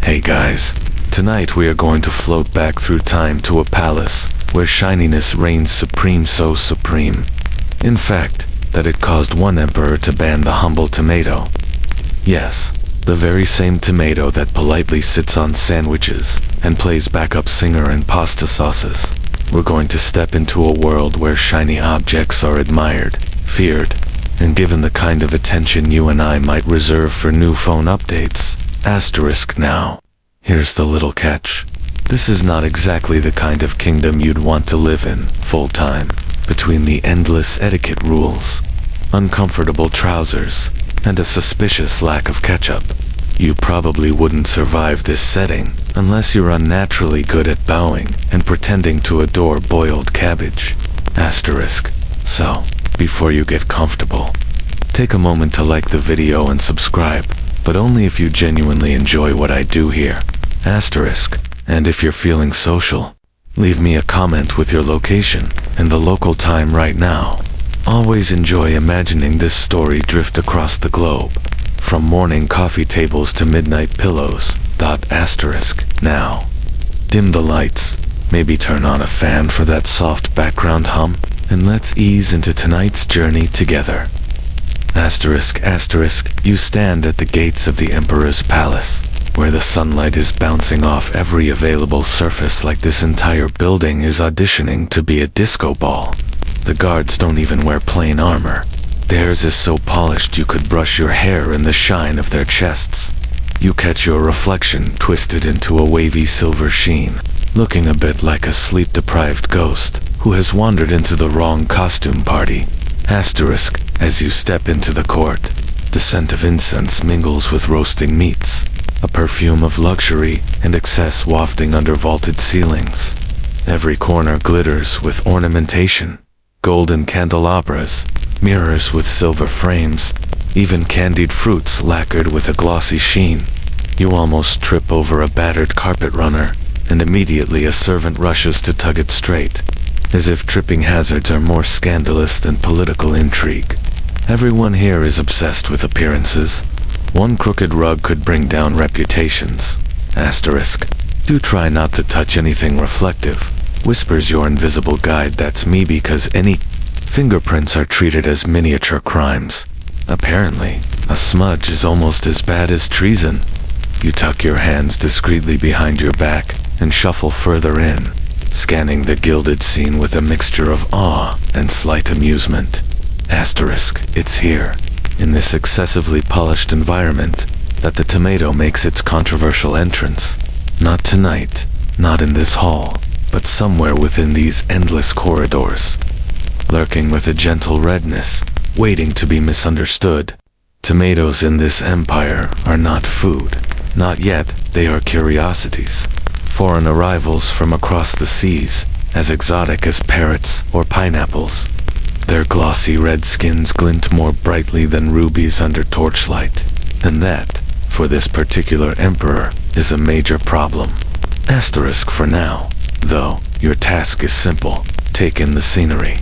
Hey guys, tonight we are going to float back through time to a palace where shininess reigns supreme, so supreme, in fact, that it caused one emperor to ban the humble tomato. Yes, the very same tomato that politely sits on sandwiches and plays backup singer in pasta sauces. We're going to step into a world where shiny objects are admired, feared, and given the kind of attention you and I might reserve for new phone updates. Asterisk now. Here's the little catch. This is not exactly the kind of kingdom you'd want to live in, full-time, between the endless etiquette rules, uncomfortable trousers, and a suspicious lack of ketchup. You probably wouldn't survive this setting unless you're unnaturally good at bowing and pretending to adore boiled cabbage. Asterisk. So, before you get comfortable, take a moment to like the video and subscribe, but only if you genuinely enjoy what I do here. Asterisk. And if you're feeling social, leave me a comment with your location and the local time right now. Always enjoy imagining this story drift across the globe, from morning coffee tables to midnight pillows. Asterisk. Now, dim the lights, maybe turn on a fan for that soft background hum, and let's ease into tonight's journey together. Asterisk. You stand at the gates of the Emperor's palace, where the sunlight is bouncing off every available surface like this entire building is auditioning to be a disco ball. The guards don't even wear plain armor. Theirs is so polished you could brush your hair in the shine of their chests. You catch your reflection twisted into a wavy silver sheen, looking a bit like a sleep-deprived ghost who has wandered into the wrong costume party. Asterisk. As you step into the court, the scent of incense mingles with roasting meats, a perfume of luxury and excess wafting under vaulted ceilings. Every corner glitters with ornamentation, golden candelabras, mirrors with silver frames, even candied fruits lacquered with a glossy sheen. You almost trip over a battered carpet runner, and immediately a servant rushes to tug it straight, as if tripping hazards are more scandalous than political intrigue. Everyone here is obsessed with appearances. One crooked rug could bring down reputations. Asterisk. Do try not to touch anything reflective, whispers your invisible guide. That's me, because any fingerprints are treated as miniature crimes. Apparently, a smudge is almost as bad as treason. You tuck your hands discreetly behind your back and shuffle further in, scanning the gilded scene with a mixture of awe and slight amusement. Asterisk. It's here, in this excessively polished environment, that the tomato makes its controversial entrance. Not tonight, not in this hall, but somewhere within these endless corridors. Lurking with a gentle redness, waiting to be misunderstood. Tomatoes in this empire are not food. Not yet. They are curiosities. Foreign arrivals from across the seas, as exotic as parrots or pineapples. Their glossy red skins glint more brightly than rubies under torchlight. And that, for this particular emperor, is a major problem. Asterisk. For now, though, your task is simple. Take in the scenery.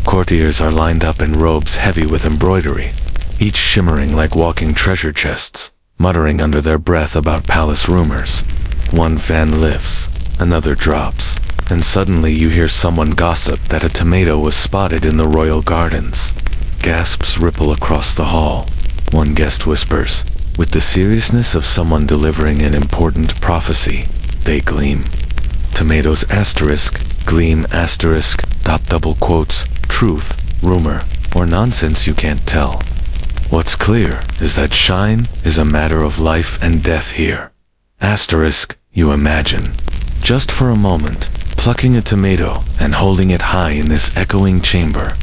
Courtiers are lined up in robes heavy with embroidery, each shimmering like walking treasure chests, muttering under their breath about palace rumors. One fan lifts, another drops, and suddenly you hear someone gossip that a tomato was spotted in the royal gardens. Gasps ripple across the hall. One guest whispers, with the seriousness of someone delivering an important prophecy. They gleam. Tomatoes. Asterisk. Gleam. Asterisk. Double quotes. Truth, rumor, or nonsense, you can't tell. What's clear is that shine is a matter of life and death here. Asterisk. You imagine, just for a moment, plucking a tomato and holding it high in this echoing chamber.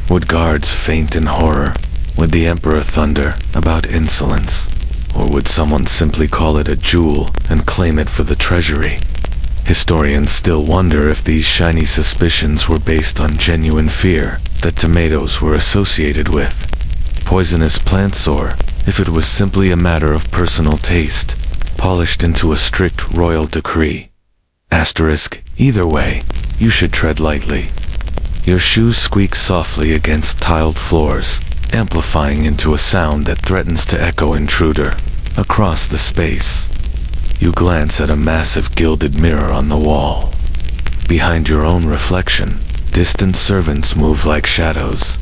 Would guards faint in horror? Would the emperor thunder about insolence? Or would someone simply call it a jewel and claim it for the treasury? Historians still wonder if these shiny suspicions were based on genuine fear that tomatoes were associated with poisonous plants, or if it was simply a matter of personal taste, polished into a strict royal decree. Asterisk. Either way, you should tread lightly. Your shoes squeak softly against tiled floors, amplifying into a sound that threatens to echo intruder across the space. You glance at a massive gilded mirror on the wall. Behind your own reflection, distant servants move like shadows.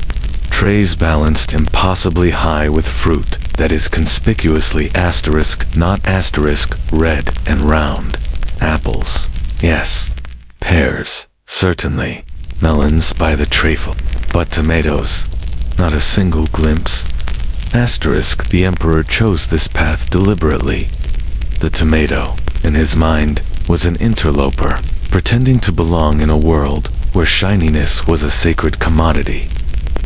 Trays balanced impossibly high with fruit that is conspicuously asterisk, not asterisk, red and round. Apples. Yes. Pears. Certainly. Melons by the trayful. But tomatoes. Not a single glimpse. Asterisk, the emperor chose this path deliberately. The tomato, in his mind, was an interloper, pretending to belong in a world where shininess was a sacred commodity.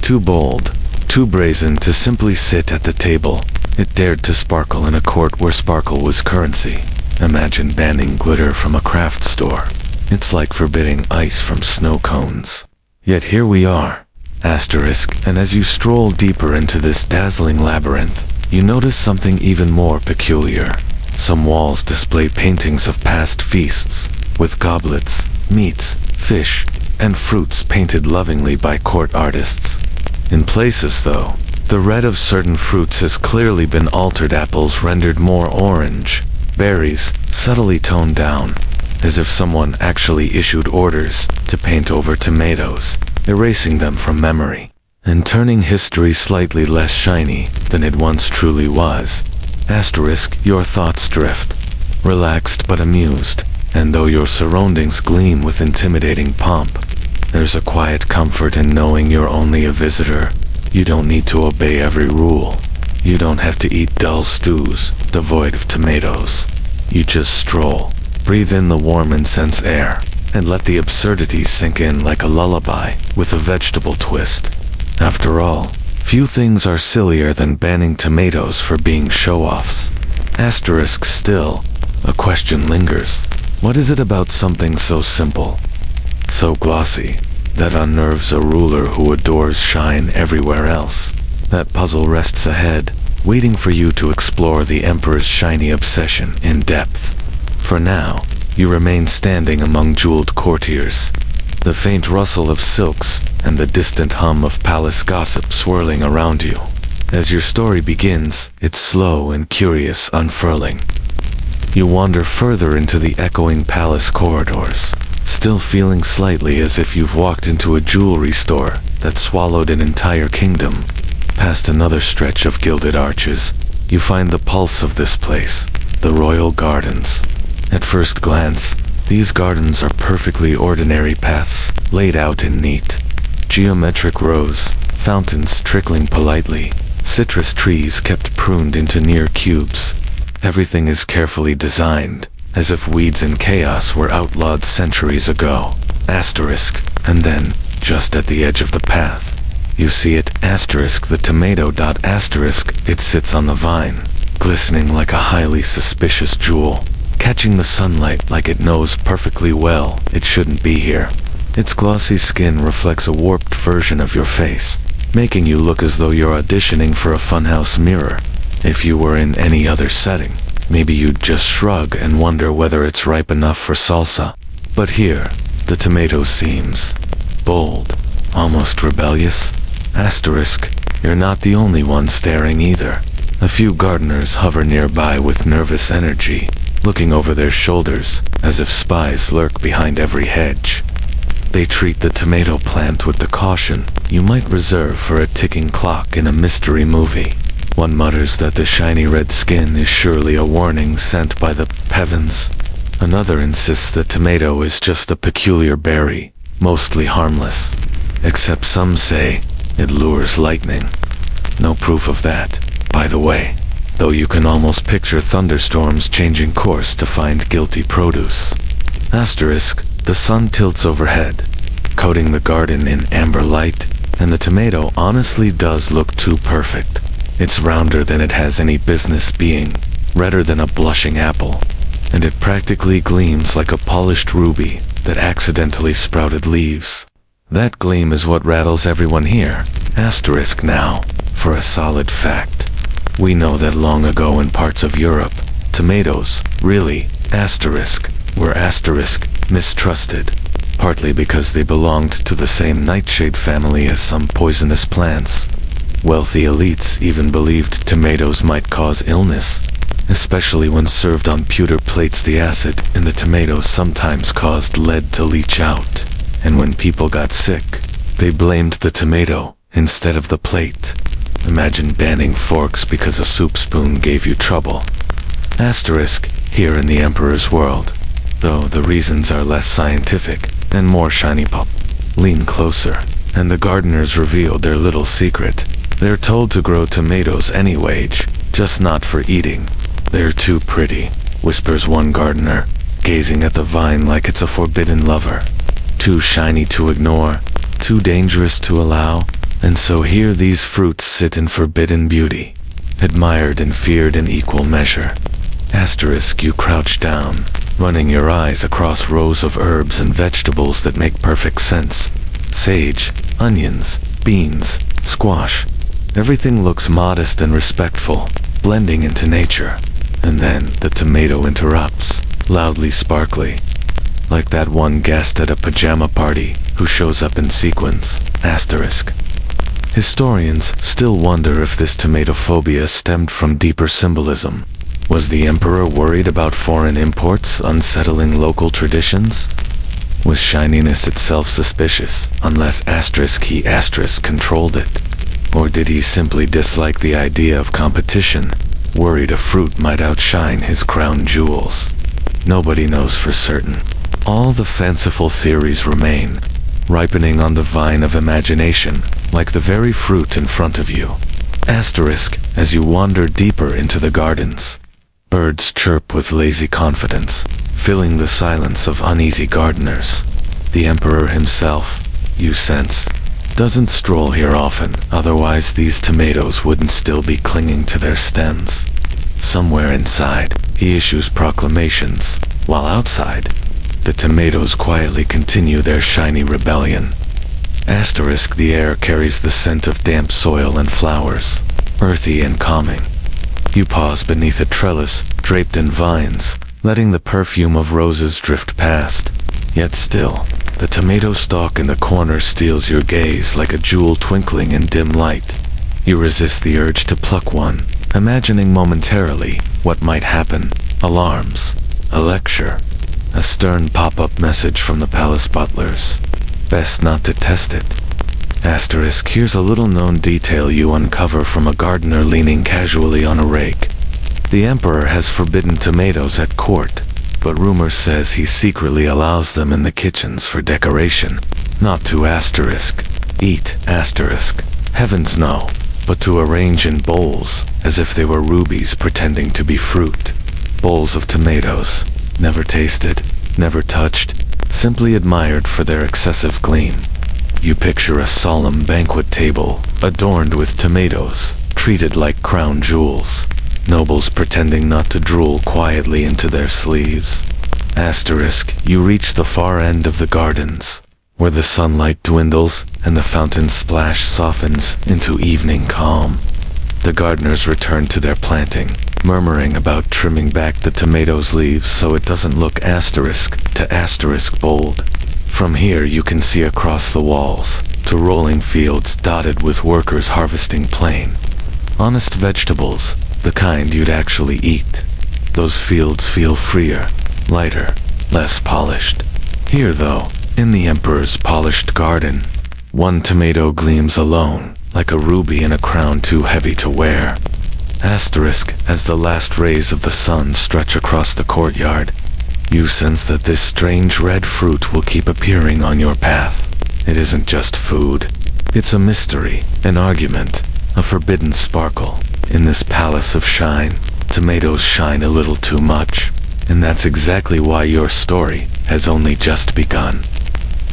Too bold, too brazen to simply sit at the table, it dared to sparkle in a court where sparkle was currency. Imagine banning glitter from a craft store. It's like forbidding ice from snow cones. Yet here we are. Asterisk, and as you stroll deeper into this dazzling labyrinth, you notice something even more peculiar. Some walls display paintings of past feasts, with goblets, meats, fish, and fruits painted lovingly by court artists. In places, though, the red of certain fruits has clearly been altered, apples rendered more orange, berries subtly toned down, as if someone actually issued orders to paint over tomatoes, erasing them from memory, and turning history slightly less shiny than it once truly was. Asterisk, your thoughts drift, relaxed but amused, and though your surroundings gleam with intimidating pomp, there's a quiet comfort in knowing you're only a visitor. You don't need to obey every rule. You don't have to eat dull stews devoid of tomatoes. You just stroll, breathe in the warm incense air, and let the absurdities sink in like a lullaby with a vegetable twist. After all, few things are sillier than banning tomatoes for being show-offs. Asterisk, still, a question lingers. What is it about something so simple, so glossy, that unnerves a ruler who adores shine everywhere else? That puzzle rests ahead, waiting for you to explore the emperor's shiny obsession in depth. For now, you remain standing among jeweled courtiers, the faint rustle of silks and the distant hum of palace gossip swirling around you. As your story begins, its slow and curious unfurling. You wander further into the echoing palace corridors, still feeling slightly as if you've walked into a jewelry store that swallowed an entire kingdom. Past another stretch of gilded arches, you find the pulse of this place, the royal gardens. At first glance, these gardens are perfectly ordinary paths, laid out in neat, geometric rows, fountains trickling politely, citrus trees kept pruned into near cubes. Everything is carefully designed, as if weeds and chaos were outlawed centuries ago. Asterisk, and then, just at the edge of the path, you see it, asterisk, the tomato. Asterisk, it sits on the vine, glistening like a highly suspicious jewel, catching the sunlight like it knows perfectly well it shouldn't be here. Its glossy skin reflects a warped version of your face, making you look as though you're auditioning for a funhouse mirror. If you were in any other setting, maybe you'd just shrug and wonder whether it's ripe enough for salsa. But here, the tomato seems bold, almost rebellious. Asterisk, you're not the only one staring either. A few gardeners hover nearby with nervous energy, looking over their shoulders as if spies lurk behind every hedge. They treat the tomato plant with the caution you might reserve for a ticking clock in a mystery movie. One mutters that the shiny red skin is surely a warning sent by the heavens. Another insists the tomato is just a peculiar berry, mostly harmless. Except some say it lures lightning. No proof of that, by the way, though you can almost picture thunderstorms changing course to find guilty produce. Asterisk, the sun tilts overhead, coating the garden in amber light, and the tomato honestly does look too perfect. It's rounder than it has any business being, redder than a blushing apple, and it practically gleams like a polished ruby that accidentally sprouted leaves. That gleam is what rattles everyone here. Asterisk now, for a solid fact. We know that long ago in parts of Europe, tomatoes, really, asterisk, were asterisk, mistrusted, partly because they belonged to the same nightshade family as some poisonous plants. Wealthy elites even believed tomatoes might cause illness. especially when served on pewter plates. The acid in the tomatoes sometimes caused lead to leach out, and when people got sick, they blamed the tomato instead of the plate. Imagine banning forks because a soup spoon gave you trouble. Asterisk, here in the Emperor's world, though the reasons are less scientific and more shiny pop. Lean closer, and the gardeners reveal their little secret. They're told to grow tomatoes anyway, just not for eating. They're too pretty, whispers one gardener, gazing at the vine like it's a forbidden lover. Too shiny to ignore, too dangerous to allow, and so here these fruits sit in forbidden beauty, admired and feared in equal measure. Asterisk, you crouch down, running your eyes across rows of herbs and vegetables that make perfect sense. Sage, onions, beans, squash. Everything looks modest and respectful, blending into nature. And then the tomato interrupts, loudly sparkly, like that one guest at a pajama party who shows up in sequins. Asterisk. Historians still wonder if this tomatophobia stemmed from deeper symbolism. Was the emperor worried about foreign imports unsettling local traditions? Was shininess itself suspicious, unless he controlled it? Or did he simply dislike the idea of competition, worried a fruit might outshine his crown jewels? Nobody knows for certain. All the fanciful theories remain, ripening on the vine of imagination, like the very fruit in front of you. Asterisk, as you wander deeper into the gardens, birds chirp with lazy confidence, filling the silence of uneasy gardeners. The emperor himself, you sense, doesn't stroll here often, otherwise these tomatoes wouldn't still be clinging to their stems. Somewhere inside, he issues proclamations, while outside, the tomatoes quietly continue their shiny rebellion. Asterisk, the air carries the scent of damp soil and flowers, earthy and calming. You pause beneath a trellis draped in vines, letting the perfume of roses drift past. Yet still, the tomato stalk in the corner steals your gaze like a jewel twinkling in dim light. You resist the urge to pluck one, imagining momentarily what might happen. Alarms, a lecture, a stern pop-up message from the palace butlers. Best not to test it. Asterisk, here's a little-known detail you uncover from a gardener leaning casually on a rake. The emperor has forbidden tomatoes at court, but rumor says he secretly allows them in the kitchens for decoration. Not to eat, heavens no, but to arrange in bowls, as if they were rubies pretending to be fruit. Bowls of tomatoes, never tasted, never touched, simply admired for their excessive gleam. You picture a solemn banquet table, adorned with tomatoes, treated like crown jewels. Nobles pretending not to drool quietly into their sleeves. Asterisk, you reach the far end of the gardens, where the sunlight dwindles and the fountain splash softens into evening calm. The gardeners return to their planting, murmuring about trimming back the tomatoes' leaves so it doesn't look bold. From here you can see across the walls, to rolling fields dotted with workers harvesting plain, honest vegetables, the kind you'd actually eat. Those fields feel freer, lighter, less polished. Here though, in the emperor's polished garden, one tomato gleams alone, like a ruby in a crown too heavy to wear. Asterisk, as the last rays of the sun stretch across the courtyard, you sense that this strange red fruit will keep appearing on your path. It isn't just food. It's a mystery, an argument, a forbidden sparkle. In this palace of shine, tomatoes shine a little too much, and that's exactly why your story has only just begun.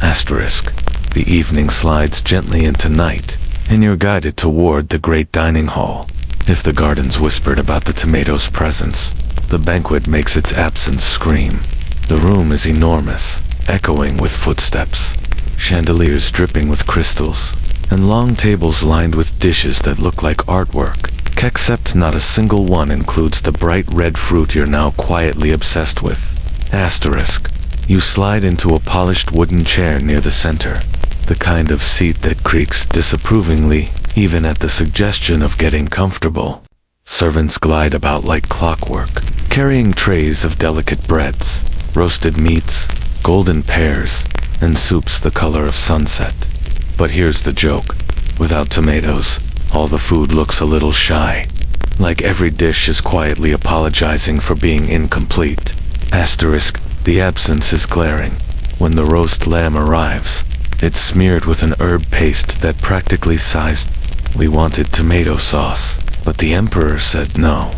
Asterisk, the evening slides gently into night, and you're guided toward the great dining hall. If the gardens whispered about the tomato's presence, the banquet makes its absence scream. The room is enormous, echoing with footsteps, chandeliers dripping with crystals, and long tables lined with dishes that look like artwork, except not a single one includes the bright red fruit you're now quietly obsessed with. Asterisk, you slide into a polished wooden chair near the center, the kind of seat that creaks disapprovingly, even at the suggestion of getting comfortable. Servants glide about like clockwork, carrying trays of delicate breads, roasted meats, golden pears, and soups the color of sunset. But here's the joke. Without tomatoes, all the food looks a little shy. Like every dish is quietly apologizing for being incomplete. Asterisk, the absence is glaring. When the roast lamb arrives, it's smeared with an herb paste that practically sighs, "We wanted tomato sauce," but the emperor said no.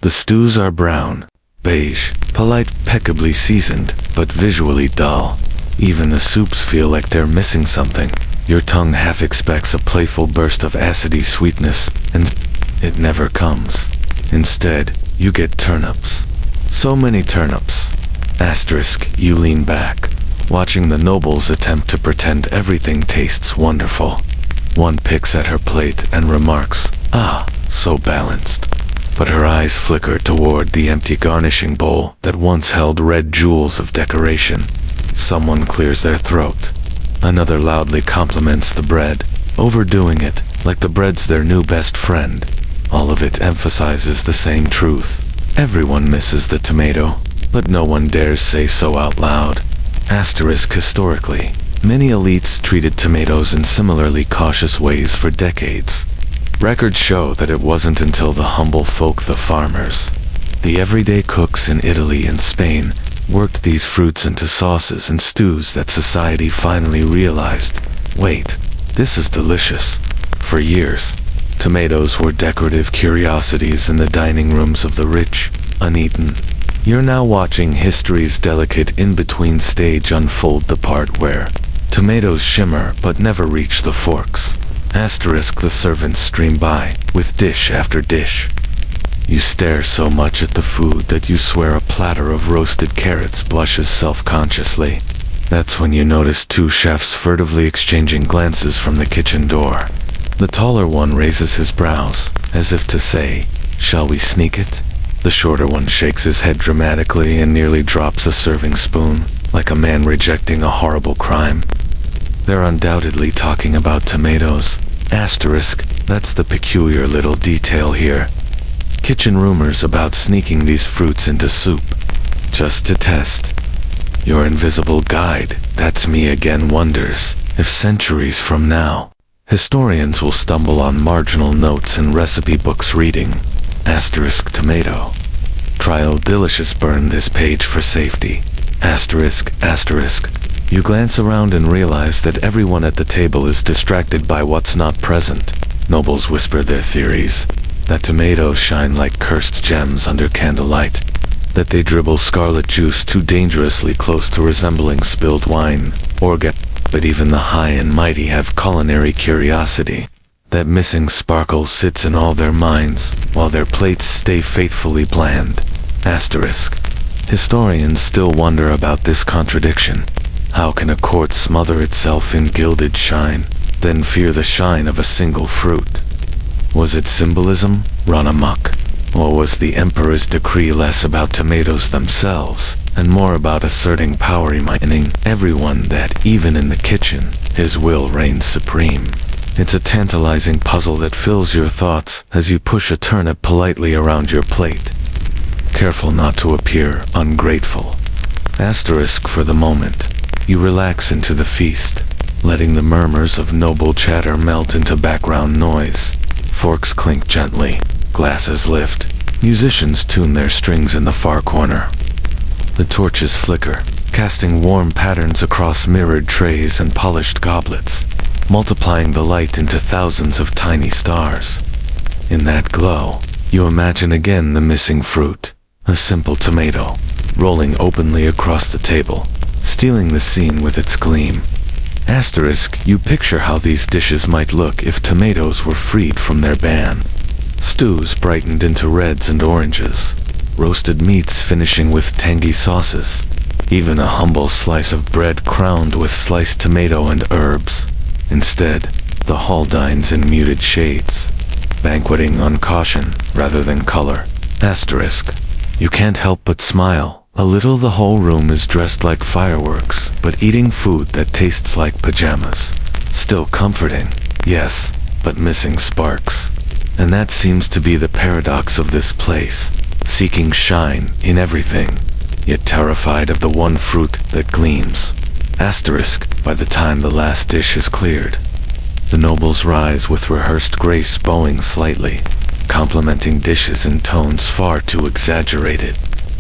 The stews are brown, beige, polite, impeccably seasoned, but visually dull. Even the soups feel like they're missing something. Your tongue half expects a playful burst of acidy sweetness, and it never comes. Instead, you get turnips. So many turnips. Asterisk, you lean back, watching the nobles attempt to pretend everything tastes wonderful. One picks at her plate and remarks, "Ah, so balanced." But her eyes flicker toward the empty garnishing bowl that once held red jewels of decoration. Someone clears their throat. Another loudly compliments the bread, overdoing it, like the bread's their new best friend. All of it emphasizes the same truth. Everyone misses the tomato, but no one dares say so out loud. Asterisk, historically, many elites treated tomatoes in similarly cautious ways for decades. Records show that it wasn't until the humble folk, the farmers, the everyday cooks in Italy and Spain, worked these fruits into sauces and stews that society finally realized, wait, this is delicious. For years, tomatoes were decorative curiosities in the dining rooms of the rich, uneaten. You're now watching history's delicate in-between stage unfold, the part where tomatoes shimmer but never reach the forks. Asterisk, the servants stream by, with dish after dish. You stare so much at the food that you swear a platter of roasted carrots blushes self-consciously. That's when you notice two chefs furtively exchanging glances from the kitchen door. The taller one raises his brows, as if to say, "Shall we sneak it?" The shorter one shakes his head dramatically and nearly drops a serving spoon, like a man rejecting a horrible crime. They're undoubtedly talking about tomatoes. Asterisk, that's the peculiar little detail here. Kitchen rumors about sneaking these fruits into soup, just to test. Your invisible guide, that's me again, wonders if centuries from now, historians will stumble on marginal notes in recipe books reading, asterisk tomato. Trial delicious, burn this page for safety. Asterisk, asterisk. You glance around and realize that everyone at the table is distracted by what's not present. Nobles whisper their theories. That tomatoes shine like cursed gems under candlelight. That they dribble scarlet juice too dangerously close to resembling spilled wine. But even the high and mighty have culinary curiosity. That missing sparkle sits in all their minds, while their plates stay faithfully bland. Asterisk. Historians still wonder about this contradiction. How can a court smother itself in gilded shine, then fear the shine of a single fruit? Was it symbolism, run amok? Or was the emperor's decree less about tomatoes themselves, and more about asserting power, reminding everyone that, even in the kitchen, his will reigns supreme? It's a tantalizing puzzle that fills your thoughts as you push a turnip politely around your plate, careful not to appear ungrateful. Asterisk, for the moment, you relax into the feast, letting the murmurs of noble chatter melt into background noise. Forks clink gently, glasses lift, musicians tune their strings in the far corner. The torches flicker, casting warm patterns across mirrored trays and polished goblets, multiplying the light into thousands of tiny stars. In that glow, you imagine again the missing fruit, a simple tomato, rolling openly across the table, stealing the scene with its gleam. Asterisk, you picture how these dishes might look if tomatoes were freed from their ban. Stews brightened into reds and oranges, roasted meats finishing with tangy sauces, even a humble slice of bread crowned with sliced tomato and herbs. Instead, the hall dines in muted shades, banqueting on caution rather than color. Asterisk, you can't help but smile. A little. The whole room is dressed like fireworks, but eating food that tastes like pajamas. Still comforting, yes, but missing sparks. And that seems to be the paradox of this place, seeking shine in everything, yet terrified of the one fruit that gleams. Asterisk, by the time the last dish is cleared. The nobles rise with rehearsed grace, bowing slightly, complimenting dishes in tones far too exaggerated.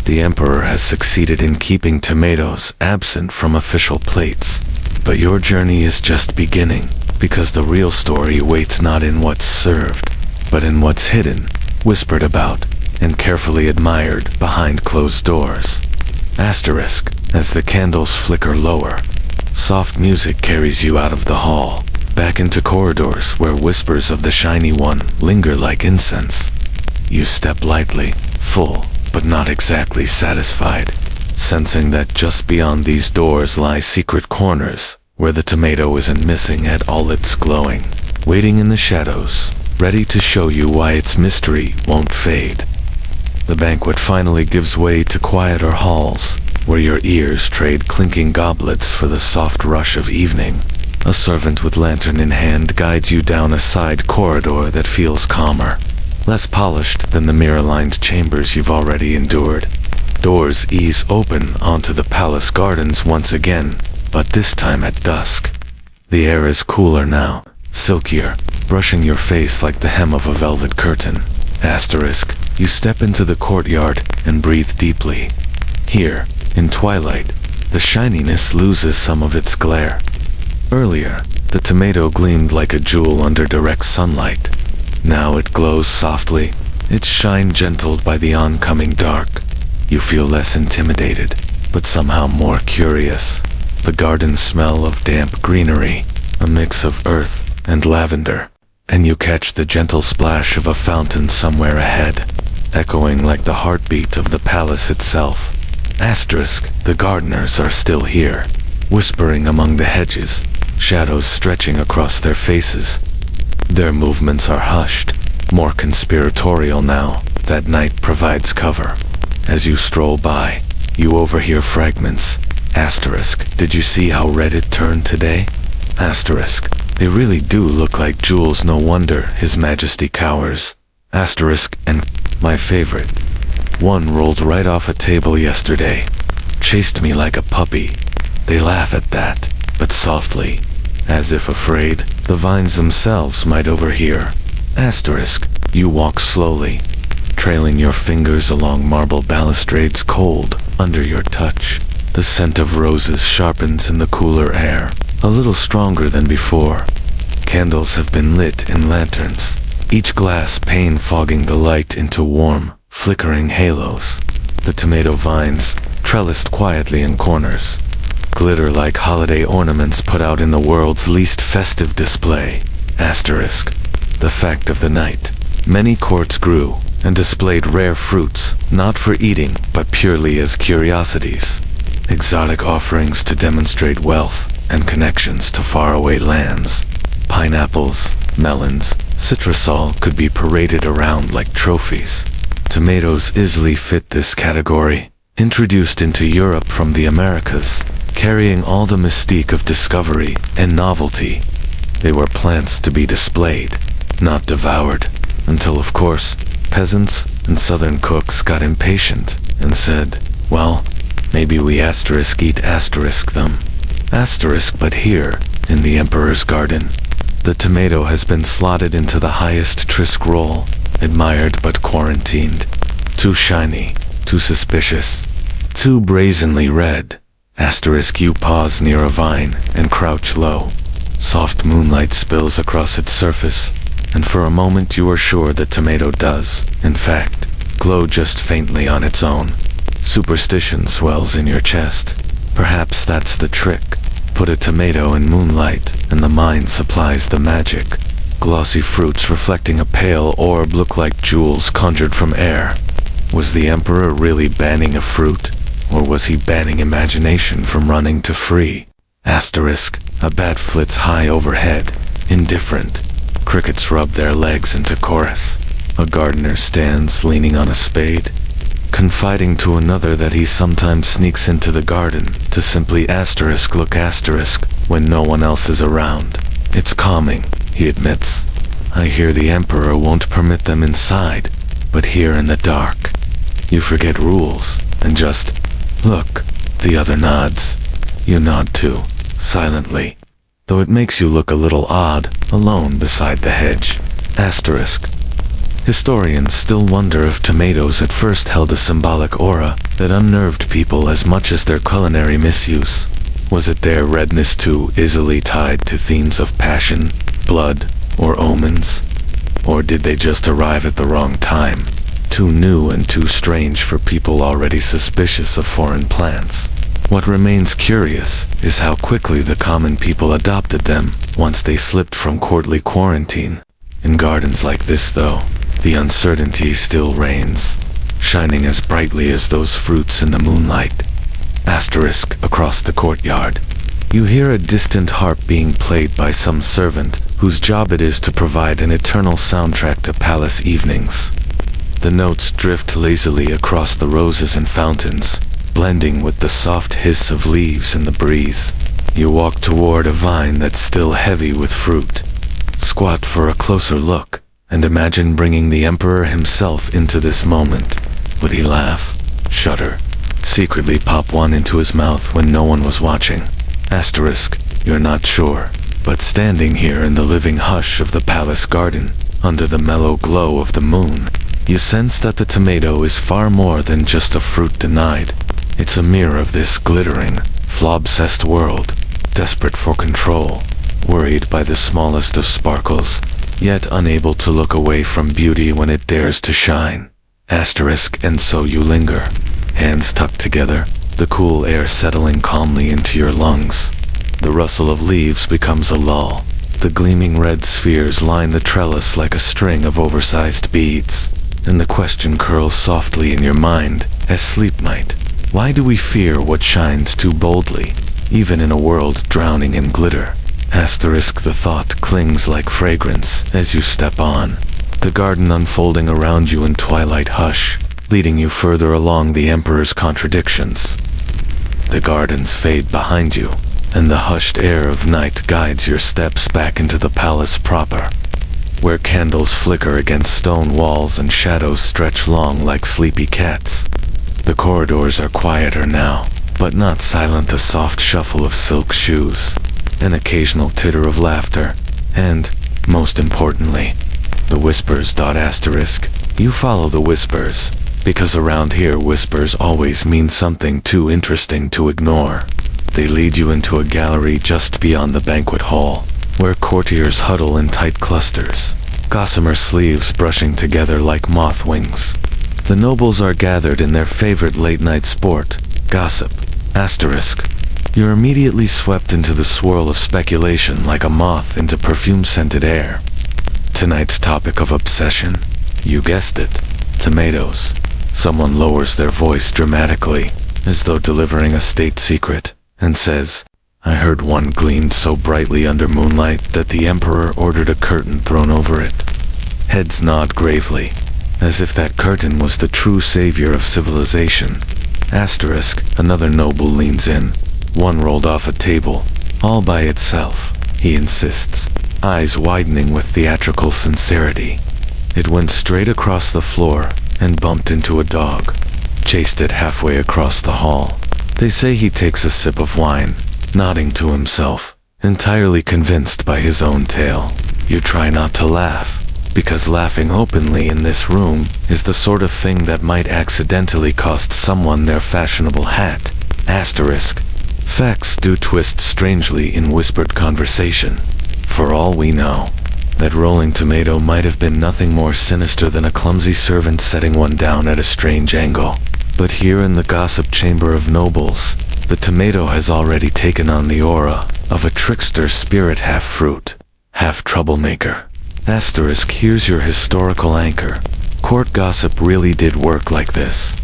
The emperor has succeeded in keeping tomatoes absent from official plates. But your journey is just beginning, because the real story waits not in what's served, but in what's hidden, whispered about, and carefully admired behind closed doors. Asterisk, as the candles flicker lower, soft music carries you out of the hall, back into corridors where whispers of the shiny one linger like incense. You step lightly, full, but not exactly satisfied, sensing that just beyond these doors lie secret corners, where the tomato isn't missing at all, it's glowing, waiting in the shadows, ready to show you why its mystery won't fade. The banquet finally gives way to quieter halls, where your ears trade clinking goblets for the soft rush of evening. A servant with lantern in hand guides you down a side corridor that feels calmer, less polished than the mirror-lined chambers you've already endured. Doors ease open onto the palace gardens once again, but this time at dusk. The air is cooler now, silkier, brushing your face like the hem of a velvet curtain. Asterisk, you step into the courtyard and breathe deeply. Here, in twilight, the shininess loses some of its glare. Earlier, the tomato gleamed like a jewel under direct sunlight. Now it glows softly, its shine gentled by the oncoming dark. You feel less intimidated, but somehow more curious. The garden smell of damp greenery, a mix of earth and lavender, and you catch the gentle splash of a fountain somewhere ahead, echoing like the heartbeat of the palace itself. Asterisk, the gardeners are still here, whispering among the hedges, shadows stretching across their faces. Their movements are hushed, more conspiratorial now that night provides cover. As you stroll by, you overhear fragments. Asterisk, did you see how red it turned today? Asterisk, they really do look like jewels, no wonder His Majesty cowers. Asterisk, and my favorite. One rolled right off a table yesterday, chased me like a puppy. They laugh at that, but softly, as if afraid the vines themselves might overhear. Asterisk, you walk slowly, trailing your fingers along marble balustrades cold under your touch. The scent of roses sharpens in the cooler air, a little stronger than before. Candles have been lit in lanterns, each glass pane fogging the light into warm, flickering halos. The tomato vines, trellised quietly in corners, glitter like holiday ornaments put out in the world's least festive display. Asterisk, the fact of the night. Many courts grew and displayed rare fruits, not for eating, but purely as curiosities. Exotic offerings to demonstrate wealth and connections to faraway lands. Pineapples, melons, citrusol could be paraded around like trophies. Tomatoes easily fit this category, introduced into Europe from the Americas, carrying all the mystique of discovery and novelty. They were plants to be displayed, not devoured, until of course, peasants and southern cooks got impatient and said, well, maybe we asterisk eat asterisk them. Asterisk, but here, in the Emperor's Garden, the tomato has been slotted into the highest trisque role, admired but quarantined. Too shiny, too suspicious, too brazenly red. Asterisk, you pause near a vine and crouch low. Soft moonlight spills across its surface, and for a moment you are sure the tomato does, in fact, glow just faintly on its own. Superstition swells in your chest. Perhaps that's the trick. Put a tomato in moonlight, and the mind supplies the magic. Glossy fruits reflecting a pale orb look like jewels conjured from air. Was the Emperor really banning a fruit? Or was he banning imagination from running to free? Asterisk, a bat flits high overhead, indifferent. Crickets rub their legs into chorus. A gardener stands leaning on a spade, confiding to another that he sometimes sneaks into the garden to simply look when no one else is around. It's calming, he admits, I hear the Emperor won't permit them inside, but here in the dark. You forget rules, and just look. The other nods. You nod too, silently, though it makes you look a little odd, alone beside the hedge. Asterisk. Historians still wonder if tomatoes at first held a symbolic aura that unnerved people as much as their culinary misuse. Was it their redness too easily tied to themes of passion, blood, or omens? Or did they just arrive at the wrong time, too new and too strange for people already suspicious of foreign plants? What remains curious is how quickly the common people adopted them once they slipped from courtly quarantine. In gardens like this, though, the uncertainty still reigns, shining as brightly as those fruits in the moonlight. Asterisk. Across the courtyard, you hear a distant harp being played by some servant whose job it is to provide an eternal soundtrack to palace evenings. The notes drift lazily across the roses and fountains, blending with the soft hiss of leaves in the breeze. You walk toward a vine that's still heavy with fruit. Squat for a closer look, and imagine bringing the Emperor himself into this moment. Would he laugh, shudder, secretly pop one into his mouth when no one was watching? Asterisk. You're not sure, but standing here in the living hush of the palace garden, under the mellow glow of the moon, you sense that the tomato is far more than just a fruit denied. It's a mirror of this glittering, flaw-obsessed world, desperate for control, worried by the smallest of sparkles, yet unable to look away from beauty when it dares to shine. Asterisk. And so you linger, hands tucked together, the cool air settling calmly into your lungs. The rustle of leaves becomes a lull. The gleaming red spheres line the trellis like a string of oversized beads, and the question curls softly in your mind, as sleep might. Why do we fear what shines too boldly, even in a world drowning in glitter? Asterisk. The thought clings like fragrance as you step on, the garden unfolding around you in twilight hush, leading you further along the Emperor's contradictions. The gardens fade behind you, and the hushed air of night guides your steps back into the palace proper, where candles flicker against stone walls and shadows stretch long like sleepy cats. The corridors are quieter now, but not silent. A soft shuffle of silk shoes, an occasional titter of laughter, and, most importantly, the whispers. Asterisk. You follow the whispers, because around here whispers always mean something too interesting to ignore. They lead you into a gallery just beyond the banquet hall, where courtiers huddle in tight clusters, gossamer sleeves brushing together like moth wings. The nobles are gathered in their favorite late-night sport, gossip. Asterisk. You're immediately swept into the swirl of speculation like a moth into perfume-scented air. Tonight's topic of obsession? You guessed it. Tomatoes. Someone lowers their voice dramatically, as though delivering a state secret, and says, I heard one gleamed so brightly under moonlight that the Emperor ordered a curtain thrown over it. Heads nod gravely, as if that curtain was the true savior of civilization. Asterisk. Another noble leans in, one rolled off a table, all by itself, he insists, eyes widening with theatrical sincerity. It went straight across the floor and bumped into a dog, chased it halfway across the hall. They say he takes a sip of wine, nodding to himself, entirely convinced by his own tale. You try not to laugh, because laughing openly in this room is the sort of thing that might accidentally cost someone their fashionable hat. Asterisk. Facts do twist strangely in whispered conversation. For all we know, that rolling tomato might have been nothing more sinister than a clumsy servant setting one down at a strange angle. But here in the gossip chamber of nobles, the tomato has already taken on the aura of a trickster spirit, half fruit, half troublemaker. Asterisk. Here's your historical anchor. Court gossip really did work like this.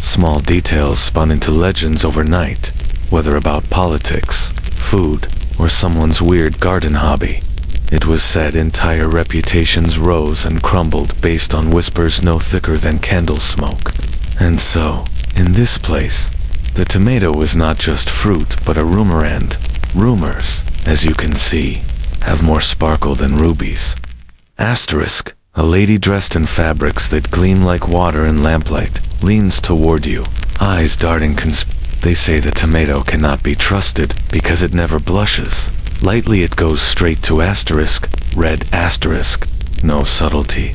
Small details spun into legends overnight, whether about politics, food, or someone's weird garden hobby. It was said entire reputations rose and crumbled based on whispers no thicker than candle smoke. And so, in this place, the tomato was not just fruit but a rumor, and rumors, as you can see, have more sparkle than rubies. Asterisk. A lady dressed in fabrics that gleam like water in lamplight leans toward you, eyes darting They say the tomato cannot be trusted because it never blushes. Lightly it goes straight to asterisk, red asterisk. No subtlety.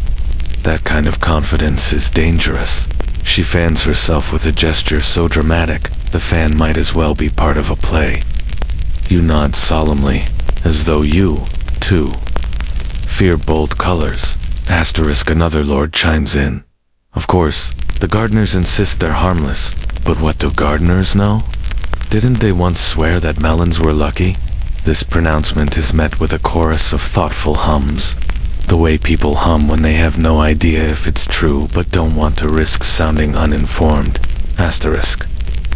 That kind of confidence is dangerous. She fans herself with a gesture so dramatic, the fan might as well be part of a play. You nod solemnly, as though you, too, fear bold colors. Asterisk. Another lord chimes in. Of course, the gardeners insist they're harmless, but what do gardeners know? Didn't they once swear that melons were lucky? This pronouncement is met with a chorus of thoughtful hums. The way people hum when they have no idea if it's true but don't want to risk sounding uninformed. Asterisk.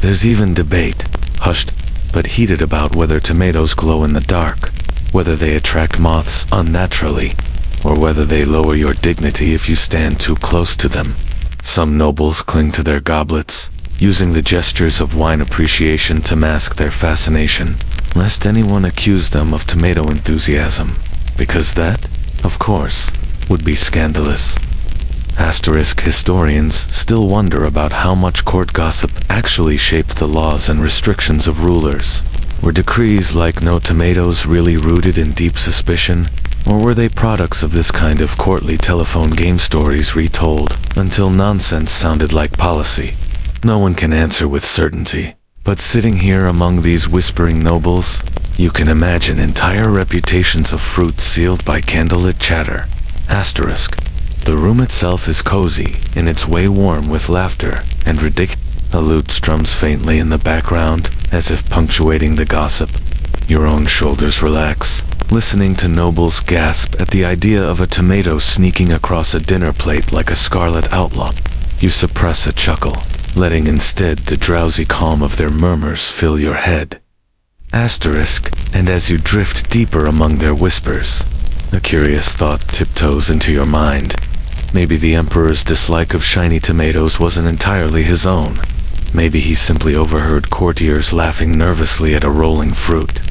There's even debate, hushed but heated, about whether tomatoes glow in the dark, whether they attract moths unnaturally, or whether they lower your dignity if you stand too close to them. Some nobles cling to their goblets, using the gestures of wine appreciation to mask their fascination, lest anyone accuse them of tomato enthusiasm, because that, of course, would be scandalous. Asterisk. Historians still wonder about how much court gossip actually shaped the laws and restrictions of rulers. Were decrees like no tomatoes really rooted in deep suspicion, or were they products of this kind of courtly telephone game stories retold until nonsense sounded like policy? No one can answer with certainty, but sitting here among these whispering nobles, you can imagine entire reputations of fruit sealed by candlelit chatter. Asterisk. The room itself is cozy, in its way warm with laughter and ridiculous. A lute strums faintly in the background, as if punctuating the gossip. Your own shoulders relax, listening to nobles gasp at the idea of a tomato sneaking across a dinner plate like a scarlet outlaw. You suppress a chuckle, letting instead the drowsy calm of their murmurs fill your head. Asterisk. And as you drift deeper among their whispers, a curious thought tiptoes into your mind. Maybe the emperor's dislike of shiny tomatoes wasn't entirely his own. Maybe he simply overheard courtiers laughing nervously at a rolling fruit,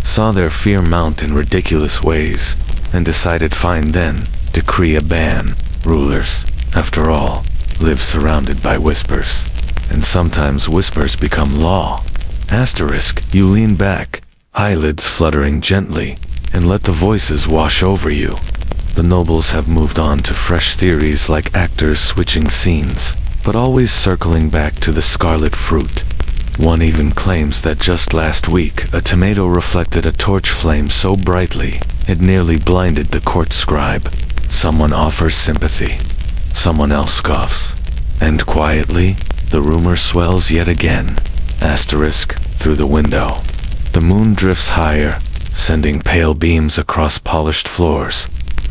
saw their fear mount in ridiculous ways, and decided fine then, decree a ban. Rulers, after all, live surrounded by whispers, and sometimes whispers become law. Asterisk. You lean back, eyelids fluttering gently, and let the voices wash over you. The nobles have moved on to fresh theories, like actors switching scenes, but always circling back to the scarlet fruit. One even claims that just last week a tomato reflected a torch flame so brightly it nearly blinded the court scribe. Someone offers sympathy, someone else scoffs, and quietly, the rumor swells yet again. Asterisk. Through the window, the moon drifts higher, sending pale beams across polished floors.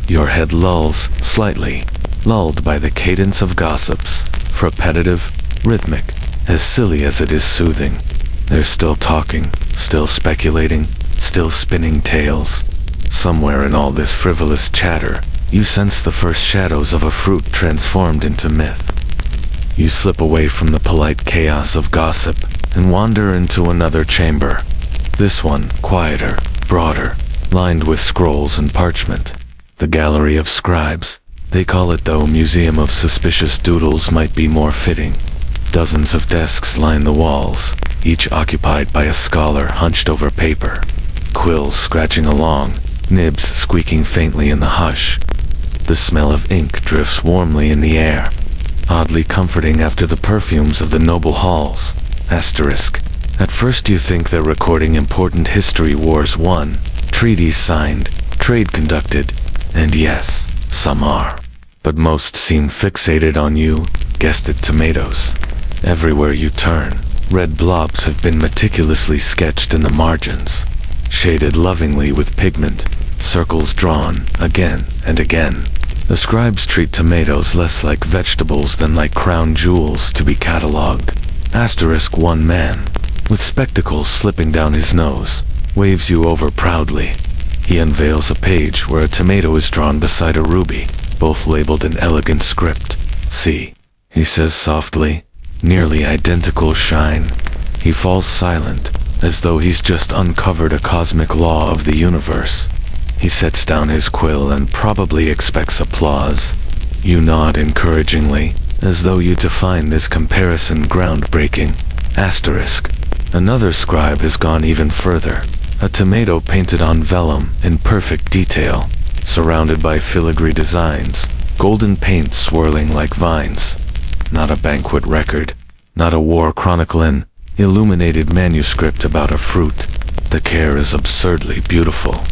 Your head lulls slightly, lulled by the cadence of gossips, repetitive, rhythmic, as silly as it is soothing. They're still talking, still speculating, still spinning tales. Somewhere in all this frivolous chatter, you sense the first shadows of a fruit transformed into myth. You slip away from the polite chaos of gossip and wander into another chamber. This one, quieter, broader, lined with scrolls and parchment. The gallery of scribes. They call it, though museum of suspicious doodles might be more fitting. Dozens of desks line the walls, each occupied by a scholar hunched over paper. Quills scratching along, nibs squeaking faintly in the hush. The smell of ink drifts warmly in the air, oddly comforting after the perfumes of the noble halls. Asterisk. At first you think they're recording important history, wars won, treaties signed, trade conducted, and yes, some are. But most seem fixated on you, guessed it, tomatoes. Everywhere you turn, red blobs have been meticulously sketched in the margins, shaded lovingly with pigment, circles drawn again and again. The scribes treat tomatoes less like vegetables than like crown jewels to be catalogued. Asterisk. One man, with spectacles slipping down his nose, waves you over proudly. He unveils a page where a tomato is drawn beside a ruby, both labeled in elegant script. See, he says softly, nearly identical shine. He falls silent, as though he's just uncovered a cosmic law of the universe. He sets down his quill and probably expects applause. You nod encouragingly, as though you define this comparison groundbreaking. Asterisk. Another scribe has gone even further. A tomato painted on vellum in perfect detail, surrounded by filigree designs, golden paint swirling like vines. Not a banquet record, not a war chronicle, an illuminated manuscript about a fruit. The care is absurdly beautiful.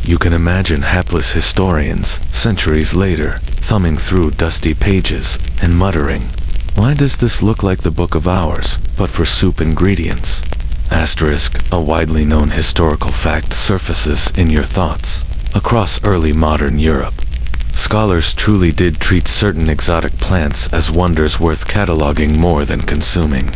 You can imagine hapless historians, centuries later, thumbing through dusty pages and muttering, "Why does this look like the Book of Hours, but for soup ingredients?" Asterisk. A widely known historical fact surfaces in your thoughts. Across early modern Europe, scholars truly did treat certain exotic plants as wonders worth cataloging more than consuming.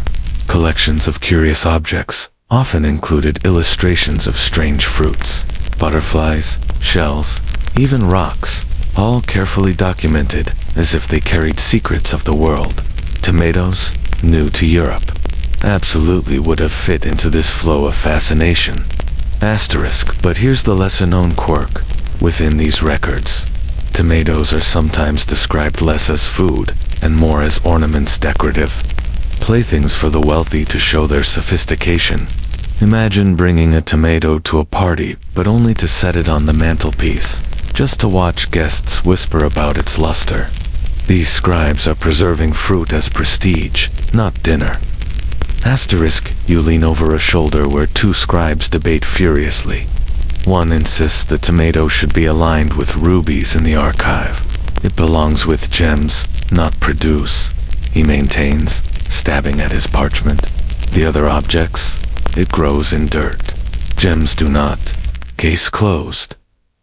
Collections of curious objects often included illustrations of strange fruits, butterflies, shells, even rocks, all carefully documented as if they carried secrets of the world. Tomatoes, new to Europe, absolutely would have fit into this flow of fascination. Asterisk. But here's the lesser-known quirk within these records. Tomatoes are sometimes described less as food and more as ornaments, decorative playthings for the wealthy to show their sophistication. Imagine bringing a tomato to a party, but only to set it on the mantelpiece, just to watch guests whisper about its luster. These scribes are preserving fruit as prestige, not dinner. Asterisk. You lean over a shoulder where two scribes debate furiously. One insists the tomato should be aligned with rubies in the archive. It belongs with gems, not produce, he maintains, stabbing at his parchment. The other objects? It grows in dirt. Gems do not. Case closed.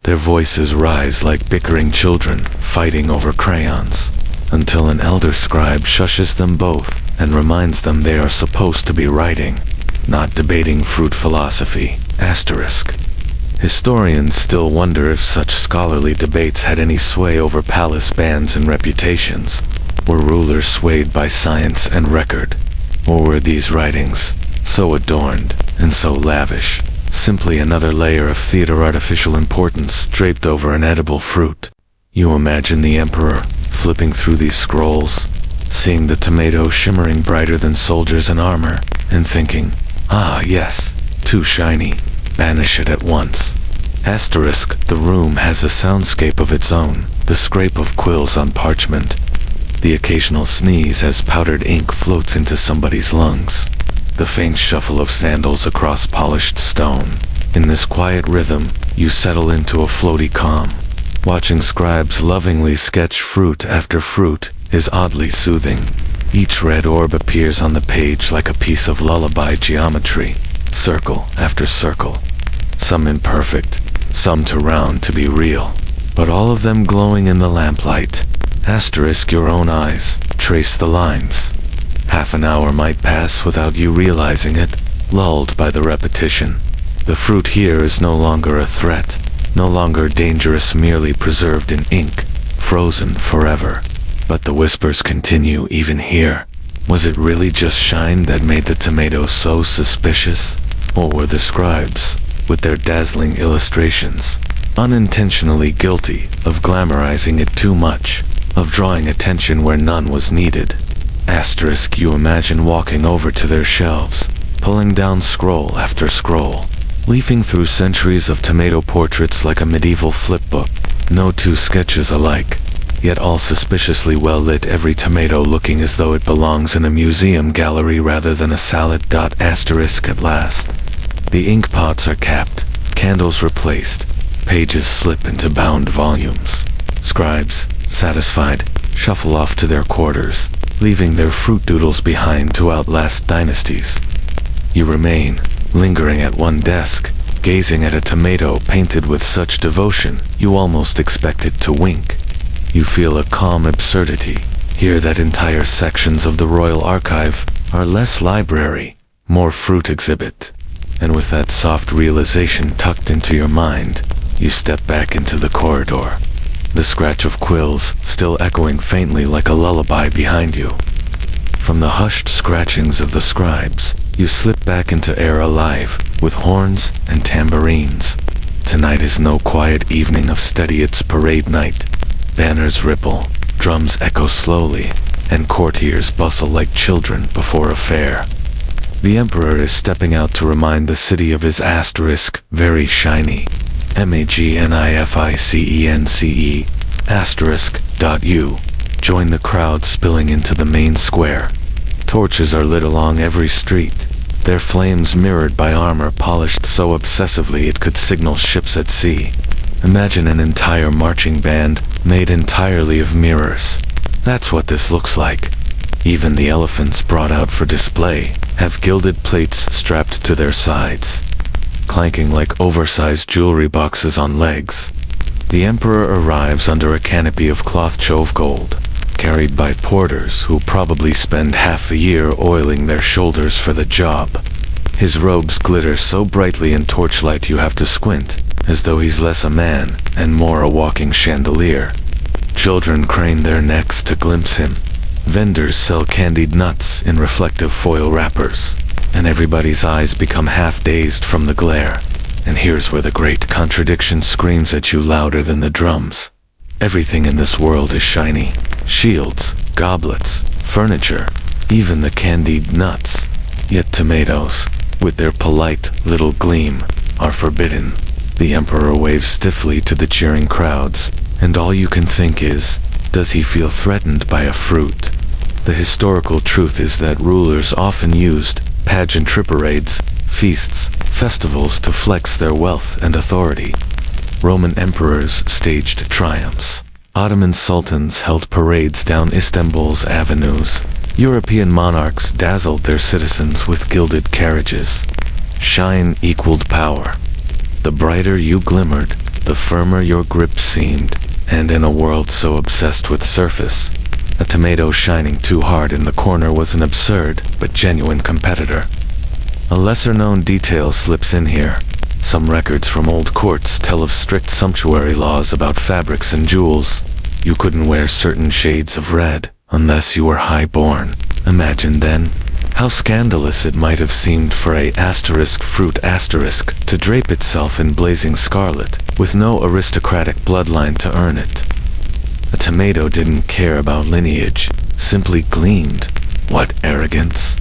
Their voices rise like bickering children fighting over crayons, until an elder scribe shushes them both and reminds them they are supposed to be writing, not debating fruit philosophy. Asterisk. Historians still wonder if such scholarly debates had any sway over palace bans and reputations. Were rulers swayed by science and record? Or were these writings, so adorned and so lavish, simply another layer of theater artificial importance draped over an edible fruit? You imagine the emperor flipping through these scrolls, seeing the tomato shimmering brighter than soldiers in armor, and thinking, "Ah yes, too shiny, banish it at once." Asterisk. The room has a soundscape of its own, the scrape of quills on parchment, the occasional sneeze as powdered ink floats into somebody's lungs, the faint shuffle of sandals across polished stone. In this quiet rhythm, you settle into a floaty calm. Watching scribes lovingly sketch fruit after fruit is oddly soothing. Each red orb appears on the page like a piece of lullaby geometry, circle after circle. Some imperfect, some too round to be real, but all of them glowing in the lamplight. Asterisk. Your own eyes trace the lines. Half an hour might pass without you realizing it, lulled by the repetition. The fruit here is no longer a threat, no longer dangerous, merely preserved in ink, frozen forever. But the whispers continue even here. Was it really just shine that made the tomato so suspicious? Or were the scribes, with their dazzling illustrations, unintentionally guilty of glamorizing it too much, of drawing attention where none was needed? Asterisk. You imagine walking over to their shelves, pulling down scroll after scroll, leafing through centuries of tomato portraits like a medieval flipbook. No two sketches alike, yet all suspiciously well lit, every tomato looking as though it belongs in a museum gallery rather than a salad. Asterisk. At last, the ink pots are capped, candles replaced, pages slip into bound volumes. Scribes, satisfied, shuffle off to their quarters, leaving their fruit doodles behind to outlast dynasties. You remain, lingering at one desk, gazing at a tomato painted with such devotion you almost expect it to wink. You feel a calm absurdity, hear that entire sections of the Royal Archive are less library, more fruit exhibit. And with that soft realization tucked into your mind, you step back into the corridor, the scratch of quills still echoing faintly like a lullaby behind you. From the hushed scratchings of the scribes, you slip back into air alive with horns and tambourines. Tonight is no quiet evening of steady, it's parade night. Banners ripple, drums echo slowly, and courtiers bustle like children before a fair. The emperor is stepping out to remind the city of his asterisk, very shiny. magnificence, asterisk.u. Join the crowd spilling into the main square. Torches are lit along every street, their flames mirrored by armor polished so obsessively it could signal ships at sea. Imagine an entire marching band made entirely of mirrors. That's what this looks like. Even the elephants brought out for display have gilded plates strapped to their sides, clanking like oversized jewelry boxes on legs. The emperor arrives under a canopy of cloth chove gold, carried by porters who probably spend half the year oiling their shoulders for the job. His robes glitter so brightly in torchlight you have to squint, as though he's less a man and more a walking chandelier. Children crane their necks to glimpse him. Vendors sell candied nuts in reflective foil wrappers, and everybody's eyes become half-dazed from the glare. And here's where the great contradiction screams at you louder than the drums. Everything in this world is shiny. Shields, goblets, furniture, even the candied nuts. Yet tomatoes, with their polite little gleam, are forbidden. The emperor waves stiffly to the cheering crowds, and all you can think is, does he feel threatened by a fruit? The historical truth is that rulers often used pageantry parades, feasts, festivals to flex their wealth and authority. Roman emperors staged triumphs. Ottoman sultans held parades down Istanbul's avenues. European monarchs dazzled their citizens with gilded carriages. Shine equaled power. The brighter you glimmered, the firmer your grip seemed, and in a world so obsessed with surface, a tomato shining too hard in the corner was an absurd but genuine competitor. A lesser-known detail slips in here. Some records from old courts tell of strict sumptuary laws about fabrics and jewels. You couldn't wear certain shades of red unless you were high-born. Imagine then how scandalous it might have seemed for a fruit to drape itself in blazing scarlet, with no aristocratic bloodline to earn it. A tomato didn't care about lineage, simply gleamed. What arrogance!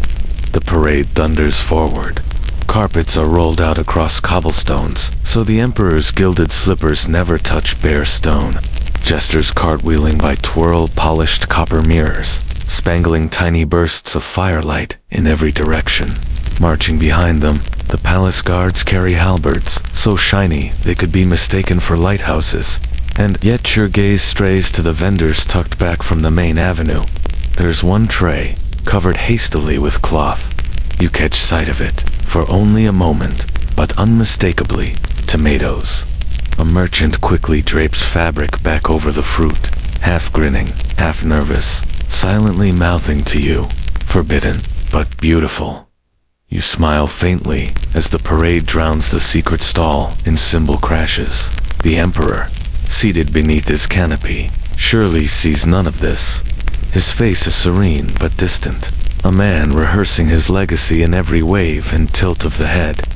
The parade thunders forward. Carpets are rolled out across cobblestones, so the emperor's gilded slippers never touch bare stone. Jesters cartwheeling by twirl-polished copper mirrors, spangling tiny bursts of firelight in every direction. Marching behind them, the palace guards carry halberds, so shiny they could be mistaken for lighthouses. And yet your gaze strays to the vendors tucked back from the main avenue. There's one tray, covered hastily with cloth. You catch sight of it, for only a moment, but unmistakably, tomatoes. A merchant quickly drapes fabric back over the fruit, half grinning, half nervous, silently mouthing to you, forbidden, but beautiful. You smile faintly as the parade drowns the secret stall in cymbal crashes. The emperor, seated beneath his canopy, surely sees none of this. His face is serene but distant, a man rehearsing his legacy in every wave and tilt of the head.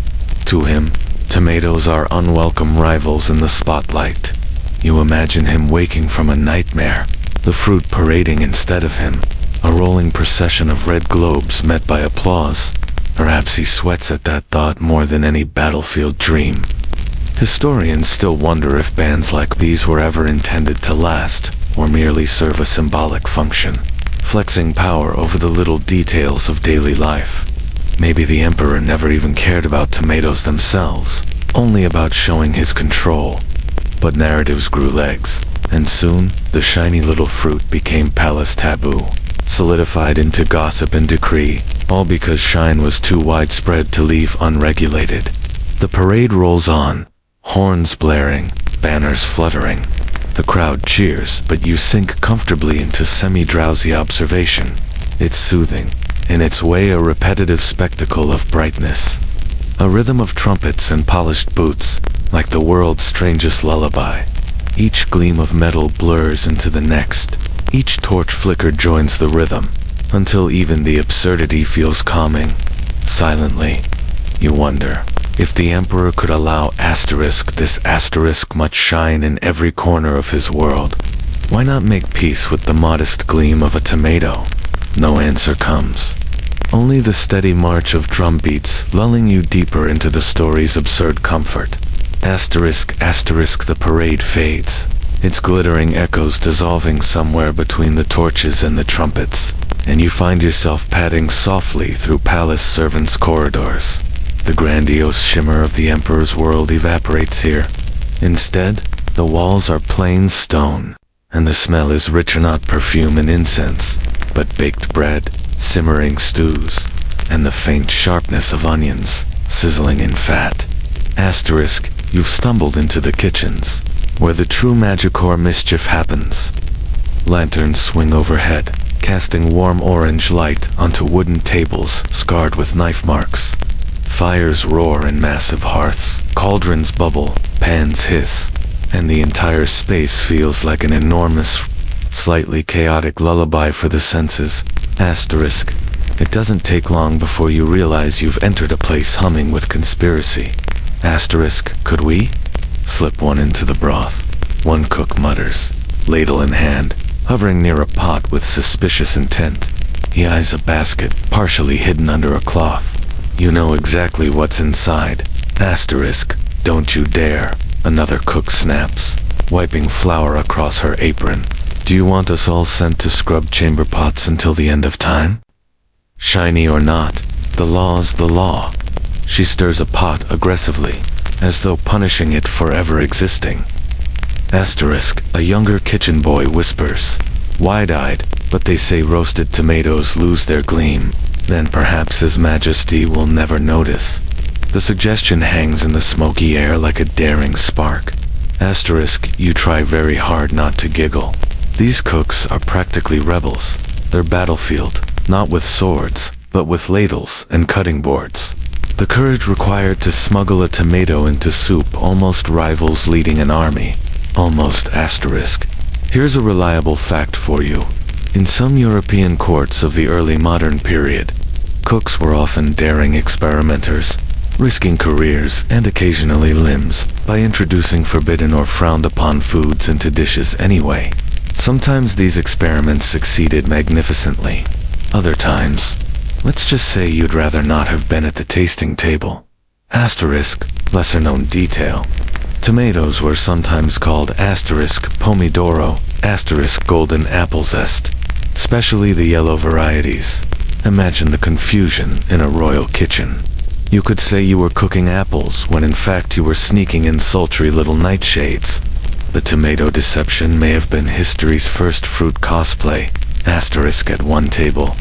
To him, tomatoes are unwelcome rivals in the spotlight. You imagine him waking from a nightmare, the fruit parading instead of him, a rolling procession of red globes met by applause. Perhaps he sweats at that thought more than any battlefield dream. Historians still wonder if bans like these were ever intended to last, or merely serve a symbolic function, flexing power over the little details of daily life. Maybe the emperor never even cared about tomatoes themselves, only about showing his control. But narratives grew legs, and soon the shiny little fruit became palace taboo, solidified into gossip and decree, all because shine was too widespread to leave unregulated. The parade rolls on, horns blaring, banners fluttering. The crowd cheers, but you sink comfortably into semi-drowsy observation. It's soothing, in its way a repetitive spectacle of brightness. A rhythm of trumpets and polished boots, like the world's strangest lullaby. Each gleam of metal blurs into the next. Each torch flicker joins the rhythm, until even the absurdity feels calming. Silently, you wonder, If the emperor could allow this much shine in every corner of his world, why not make peace with the modest gleam of a tomato? No answer comes. Only the steady march of drum beats lulling you deeper into the story's absurd comfort. The parade fades, its glittering echoes dissolving somewhere between the torches and the trumpets, and you find yourself padding softly through palace servants' corridors. The grandiose shimmer of the emperor's world evaporates here. Instead, the walls are plain stone, and the smell is richer not perfume and incense, but baked bread, simmering stews, and the faint sharpness of onions, sizzling in fat. You've stumbled into the kitchens, where the true magic or mischief happens. Lanterns swing overhead, casting warm orange light onto wooden tables scarred with knife marks. Fires roar in massive hearths, cauldrons bubble, pans hiss, and the entire space feels like an enormous, slightly chaotic lullaby for the senses. It doesn't take long before you realize you've entered a place humming with conspiracy. Could we? Slip one into the broth. One cook mutters, ladle in hand, hovering near a pot with suspicious intent. He eyes a basket, partially hidden under a cloth. You know exactly what's inside. Don't you dare. Another cook snaps, wiping flour across her apron. Do you want us all sent to scrub chamber pots until the end of time? Shiny or not, the law's the law. She stirs a pot aggressively, as though punishing it for ever existing. A younger kitchen boy whispers, wide-eyed, but they say roasted tomatoes lose their gleam. Then perhaps His Majesty will never notice. The suggestion hangs in the smoky air like a daring spark. You try very hard not to giggle. These cooks are practically rebels. Their battlefield, not with swords, but with ladles and cutting boards. The courage required to smuggle a tomato into soup almost rivals leading an army. Here's a reliable fact for you. In some European courts of the early modern period, cooks were often daring experimenters, risking careers and occasionally limbs by introducing forbidden or frowned upon foods into dishes anyway. Sometimes these experiments succeeded magnificently. Other times, let's just say you'd rather not have been at the tasting table. Lesser known detail. Tomatoes were sometimes called pomidoro, golden apple zest, especially the yellow varieties. Imagine the confusion in a royal kitchen. You could say you were cooking apples when in fact you were sneaking in sultry little nightshades. The tomato deception may have been history's first fruit cosplay. At one table,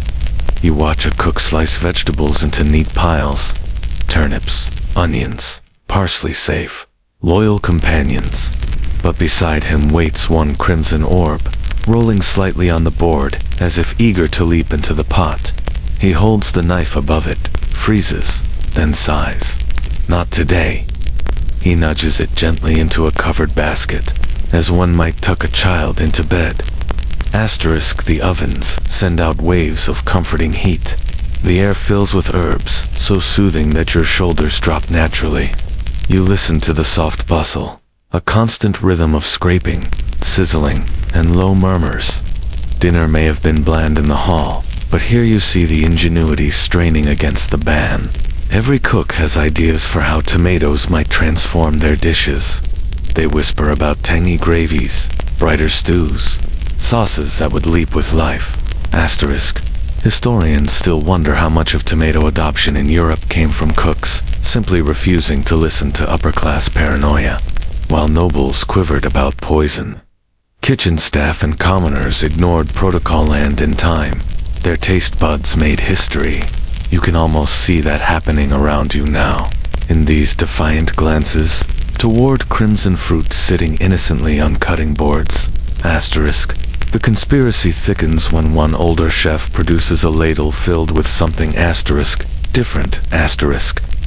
you watch a cook slice vegetables into neat piles. Turnips, onions, parsley safe, loyal companions. But beside him waits one crimson orb, rolling slightly on the board, as if eager to leap into the pot. He holds the knife above it, freezes, then sighs. Not today. He nudges it gently into a covered basket, as one might tuck a child into bed. The ovens send out waves of comforting heat. The air fills with herbs, so soothing that your shoulders drop naturally. You listen to the soft bustle, a constant rhythm of scraping, sizzling, and low murmurs. Dinner may have been bland in the hall, but here you see the ingenuity straining against the ban. Every cook has ideas for how tomatoes might transform their dishes. They whisper about tangy gravies, brighter stews, sauces that would leap with life. Historians still wonder how much of tomato adoption in Europe came from cooks simply refusing to listen to upper-class paranoia, while nobles quivered about poison. Kitchen staff and commoners ignored protocol, and in time, their taste buds made history. You can almost see that happening around you now, in these defiant glances toward crimson fruit sitting innocently on cutting boards. The conspiracy thickens when one older chef produces a ladle filled with something different.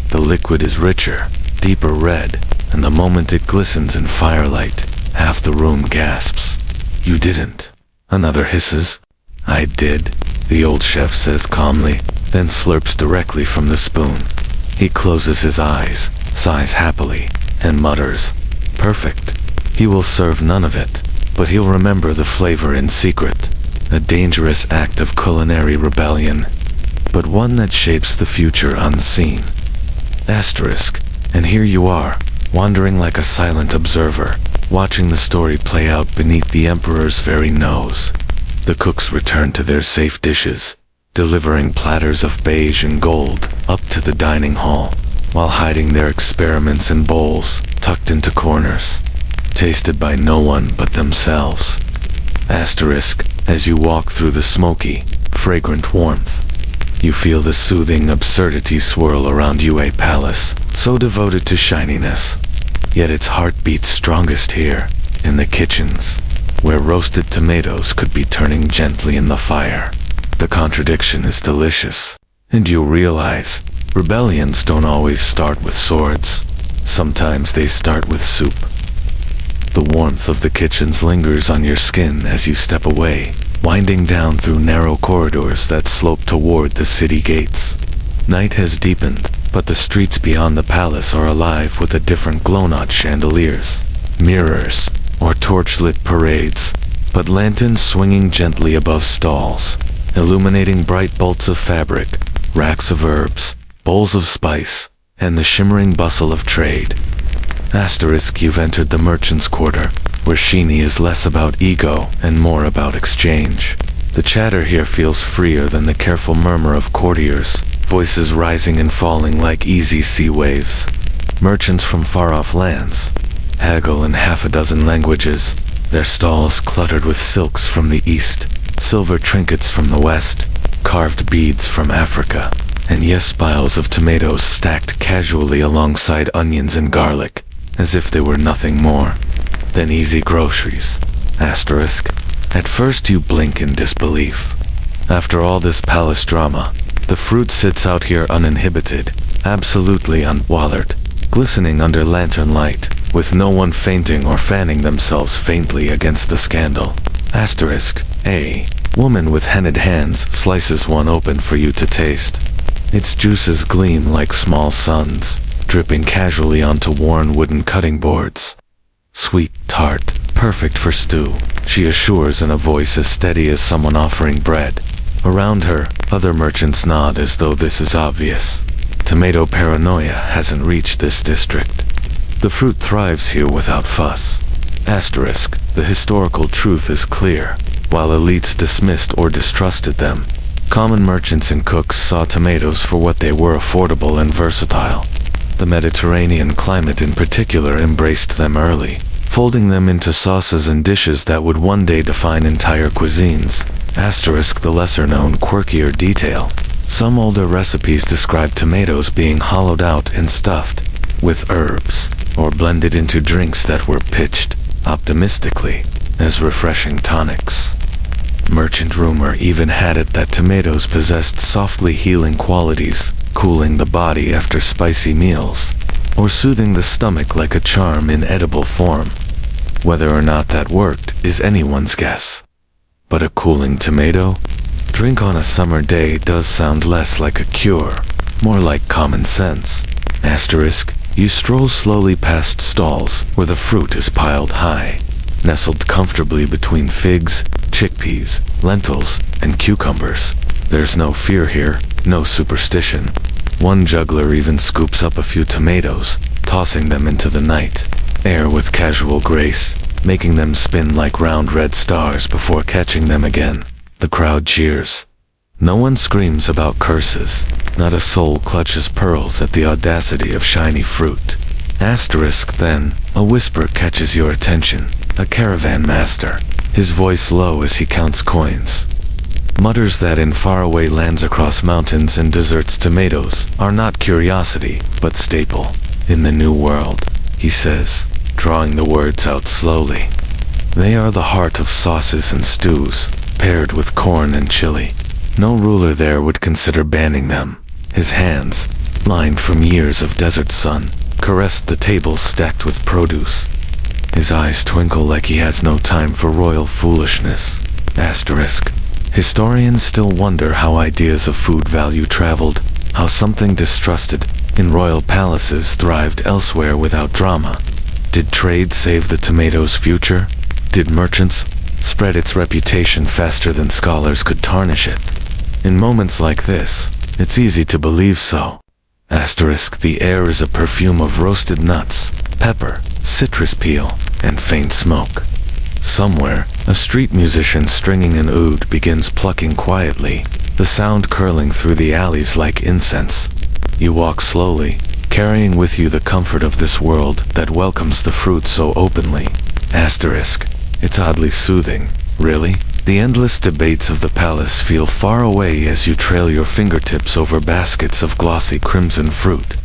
The liquid is richer, deeper red, and the moment it glistens in firelight, half the room gasps. You didn't. Another hisses. I did, the old chef says calmly, then slurps directly from the spoon. He closes his eyes, sighs happily, and mutters, "Perfect." He will serve none of it, but he'll remember the flavor in secret. A dangerous act of culinary rebellion, but one that shapes the future unseen. Asterisk. And here you are, wandering like a silent observer, watching the story play out beneath the emperor's very nose. The cooks return to their safe dishes, delivering platters of beige and gold up to the dining hall, while hiding their experiments in bowls tucked into corners, tasted by no one but themselves. Asterisk. As you walk through the smoky, fragrant warmth, you feel the soothing absurdity swirl around you, a palace so devoted to shininess. Yet its heart beats strongest here, in the kitchens, where roasted tomatoes could be turning gently in the fire. The contradiction is delicious, and you realize rebellions don't always start with swords. Sometimes they start with soup. The warmth of the kitchens lingers on your skin as you step away, winding down through narrow corridors that slope toward the city gates. Night has deepened, but the streets beyond the palace are alive with a different glow, not chandeliers, mirrors, or torch-lit parades, but lanterns swinging gently above stalls, illuminating bright bolts of fabric, racks of herbs, bowls of spice, and the shimmering bustle of trade. Asterisk. You've entered the merchant's quarter, where Sheeny is less about ego and more about exchange. The chatter here feels freer than the careful murmur of courtiers, voices rising and falling like easy sea waves. Merchants from far-off lands haggle in half a dozen languages, their stalls cluttered with silks from the east, silver trinkets from the west, carved beads from Africa, and yes, piles of tomatoes stacked casually alongside onions and garlic, as if they were nothing more than easy groceries. Asterisk. At first you blink in disbelief. After all this palace drama, the fruit sits out here uninhibited, absolutely unbothered, glistening under lantern light, with no one fainting or fanning themselves faintly against the scandal. Asterisk. A woman with henned hands slices one open for you to taste. Its juices gleam like small suns, dripping casually onto worn wooden cutting boards. Sweet, tart, perfect for stew, she assures in a voice as steady as someone offering bread. Around her, other merchants nod as though this is obvious. Tomato paranoia hasn't reached this district. The fruit thrives here without fuss. Asterisk. The historical truth is clear. While elites dismissed or distrusted them, common merchants and cooks saw tomatoes for what they were: affordable and versatile. The Mediterranean climate in particular embraced them early, folding them into sauces and dishes that would one day define entire cuisines. Asterisk. The lesser-known, quirkier detail. Some older recipes describe tomatoes being hollowed out and stuffed with herbs, or blended into drinks that were pitched, optimistically, as refreshing tonics. Merchant rumor even had it that tomatoes possessed softly healing qualities, cooling the body after spicy meals, or soothing the stomach like a charm in edible form. Whether or not that worked is anyone's guess. But a cooling tomato drink on a summer day does sound less like a cure, more like common sense. Asterisk. You stroll slowly past stalls where the fruit is piled high, nestled comfortably between figs, chickpeas, lentils, and cucumbers. There's no fear here, no superstition. One juggler even scoops up a few tomatoes, tossing them into the night air with casual grace, making them spin like round red stars before catching them again. The crowd cheers. No one screams about curses. Not a soul clutches pearls at the audacity of shiny fruit. Asterisk. Then, a whisper catches your attention. A caravan master, his voice low as he counts coins, mutters that in faraway lands across mountains and deserts tomatoes are not curiosity, but staple. In the New World, he says, drawing the words out slowly, they are the heart of sauces and stews, paired with corn and chili. No ruler there would consider banning them. His hands, lined from years of desert sun, caressed the table stacked with produce. His eyes twinkle like he has no time for royal foolishness. Asterisk. Historians still wonder how ideas of food value traveled, how something distrusted in royal palaces thrived elsewhere without drama. Did trade save the tomato's future? Did merchants spread its reputation faster than scholars could tarnish it? In moments like this, it's easy to believe so. Asterisk, the air is a perfume of roasted nuts, pepper, citrus peel, and faint smoke. Somewhere, a street musician stringing an oud begins plucking quietly, the sound curling through the alleys like incense. You walk slowly, carrying with you the comfort of this world that welcomes the fruit so openly. Asterisk, it's oddly soothing, really. The endless debates of the palace feel far away as you trail your fingertips over baskets of glossy crimson fruit.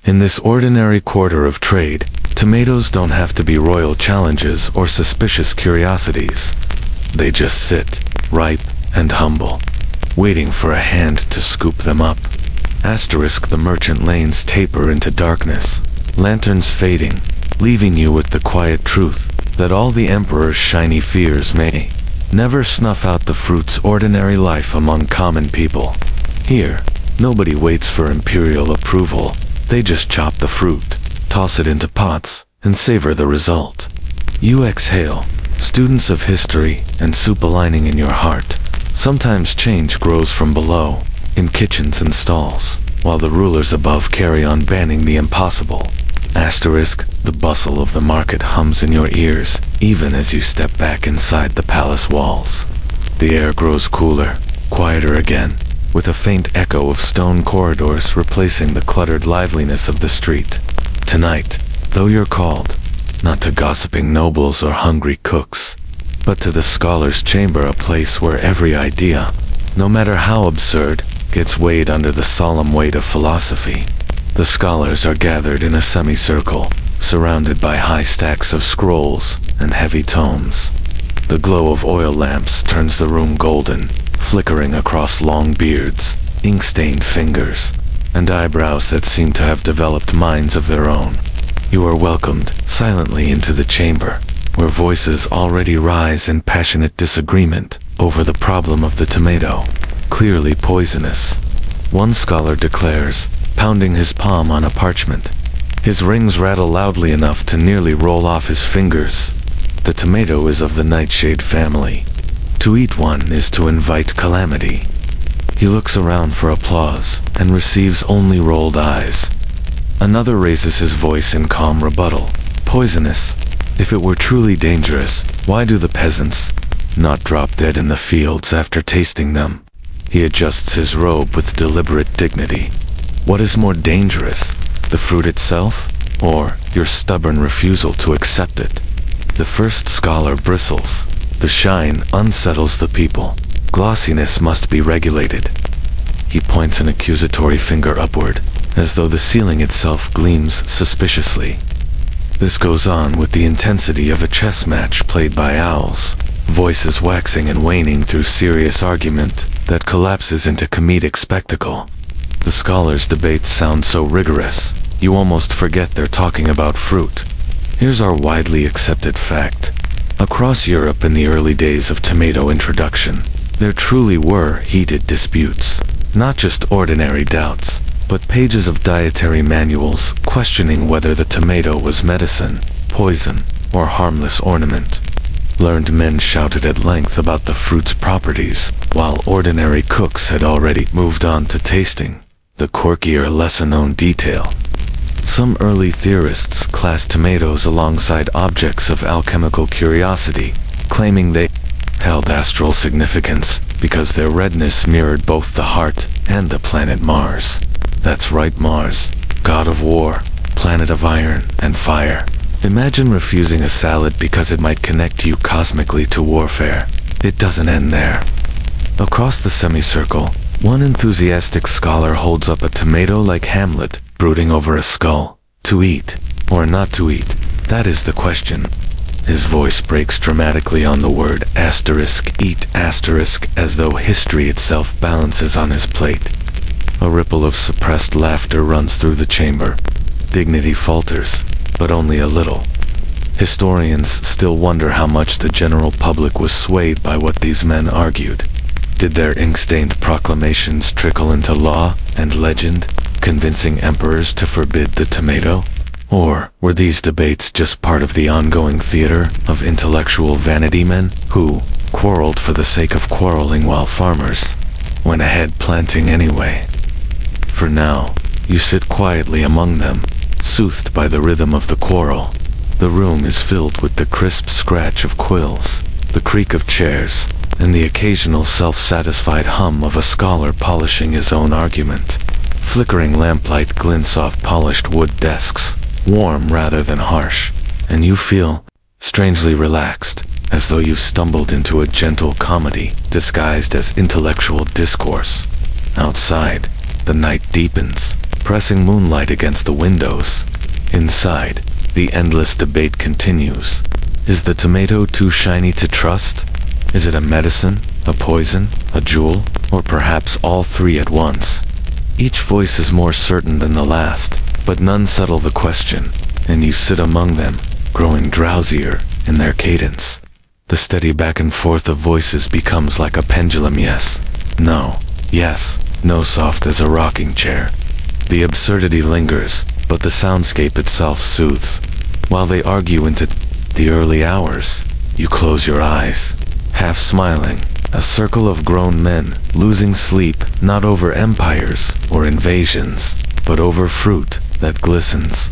In this ordinary quarter of trade, tomatoes don't have to be royal challenges or suspicious curiosities. They just sit, ripe and humble, waiting for a hand to scoop them up. Asterisk, the merchant lanes taper into darkness, lanterns fading, leaving you with the quiet truth that all the emperor's shiny fears may never snuff out the fruit's ordinary life among common people. Here, nobody waits for imperial approval. They just chop the fruit, toss it into pots, and savor the result. You exhale, students of history and soup aligning in your heart. Sometimes change grows from below, in kitchens and stalls, while the rulers above carry on banning the impossible. Asterisk, the bustle of the market hums in your ears, even as you step back inside the palace walls. The air grows cooler, quieter again, with a faint echo of stone corridors replacing the cluttered liveliness of the street. Tonight, though you're called, not to gossiping nobles or hungry cooks, but to the scholar's chamber, a place where every idea, no matter how absurd, gets weighed under the solemn weight of philosophy. The scholars are gathered in a semicircle, surrounded by high stacks of scrolls and heavy tomes. The glow of oil lamps turns the room golden, flickering across long beards, ink-stained fingers, and eyebrows that seem to have developed minds of their own. You are welcomed silently into the chamber, where voices already rise in passionate disagreement over the problem of the tomato, clearly poisonous. One scholar declares, pounding his palm on a parchment. His rings rattle loudly enough to nearly roll off his fingers. The tomato is of the nightshade family. To eat one is to invite calamity. He looks around for applause and receives only rolled eyes. Another raises his voice in calm rebuttal. Poisonous. If it were truly dangerous, why do the peasants not drop dead in the fields after tasting them? He adjusts his robe with deliberate dignity. What is more dangerous, the fruit itself, or your stubborn refusal to accept it? The first scholar bristles. The shine unsettles the people. Glossiness must be regulated. He points an accusatory finger upward, as though the ceiling itself gleams suspiciously. This goes on with the intensity of a chess match played by owls, voices waxing and waning through serious argument that collapses into comedic spectacle. The scholars' debates sound so rigorous, you almost forget they're talking about fruit. Here's our widely accepted fact. Across Europe in the early days of tomato introduction, there truly were heated disputes. Not just ordinary doubts, but pages of dietary manuals questioning whether the tomato was medicine, poison, or harmless ornament. Learned men shouted at length about the fruit's properties, while ordinary cooks had already moved on to tasting the quirkier, lesser-known detail. Some early theorists classed tomatoes alongside objects of alchemical curiosity, claiming they held astral significance because their redness mirrored both the heart and the planet Mars. That's right, Mars, god of war, planet of iron and fire. Imagine refusing a salad because it might connect you cosmically to warfare. It doesn't end there. Across the semicircle, one enthusiastic scholar holds up a tomato like Hamlet, brooding over a skull. To eat, or not to eat, that is the question. His voice breaks dramatically on the word asterisk, eat asterisk, as though history itself balances on his plate. A ripple of suppressed laughter runs through the chamber. Dignity falters, but only a little. Historians still wonder how much the general public was swayed by what these men argued. Did their ink-stained proclamations trickle into law and legend? convincing emperors to forbid the tomato? Or were these debates just part of the ongoing theater of intellectual vanity men who quarreled for the sake of quarreling while farmers went ahead planting anyway? For now, you sit quietly among them, soothed by the rhythm of the quarrel. The room is filled with the crisp scratch of quills, the creak of chairs, and the occasional self-satisfied hum of a scholar polishing his own argument. Flickering lamplight glints off polished wood desks, warm rather than harsh, and you feel strangely relaxed, as though you've stumbled into a gentle comedy disguised as intellectual discourse. Outside, the night deepens, pressing moonlight against the windows. Inside, the endless debate continues. Is the tomato too shiny to trust? Is it a medicine, a poison, a jewel, or perhaps all three at once? Each voice is more certain than the last, but none settle the question, and you sit among them, growing drowsier in their cadence. The steady back and forth of voices becomes like a pendulum. Yes, no, yes, no, soft as a rocking chair. The absurdity lingers, but the soundscape itself soothes. While they argue into the early hours, you close your eyes, half smiling, a circle of grown men, losing sleep not over empires or invasions, but over fruit that glistens.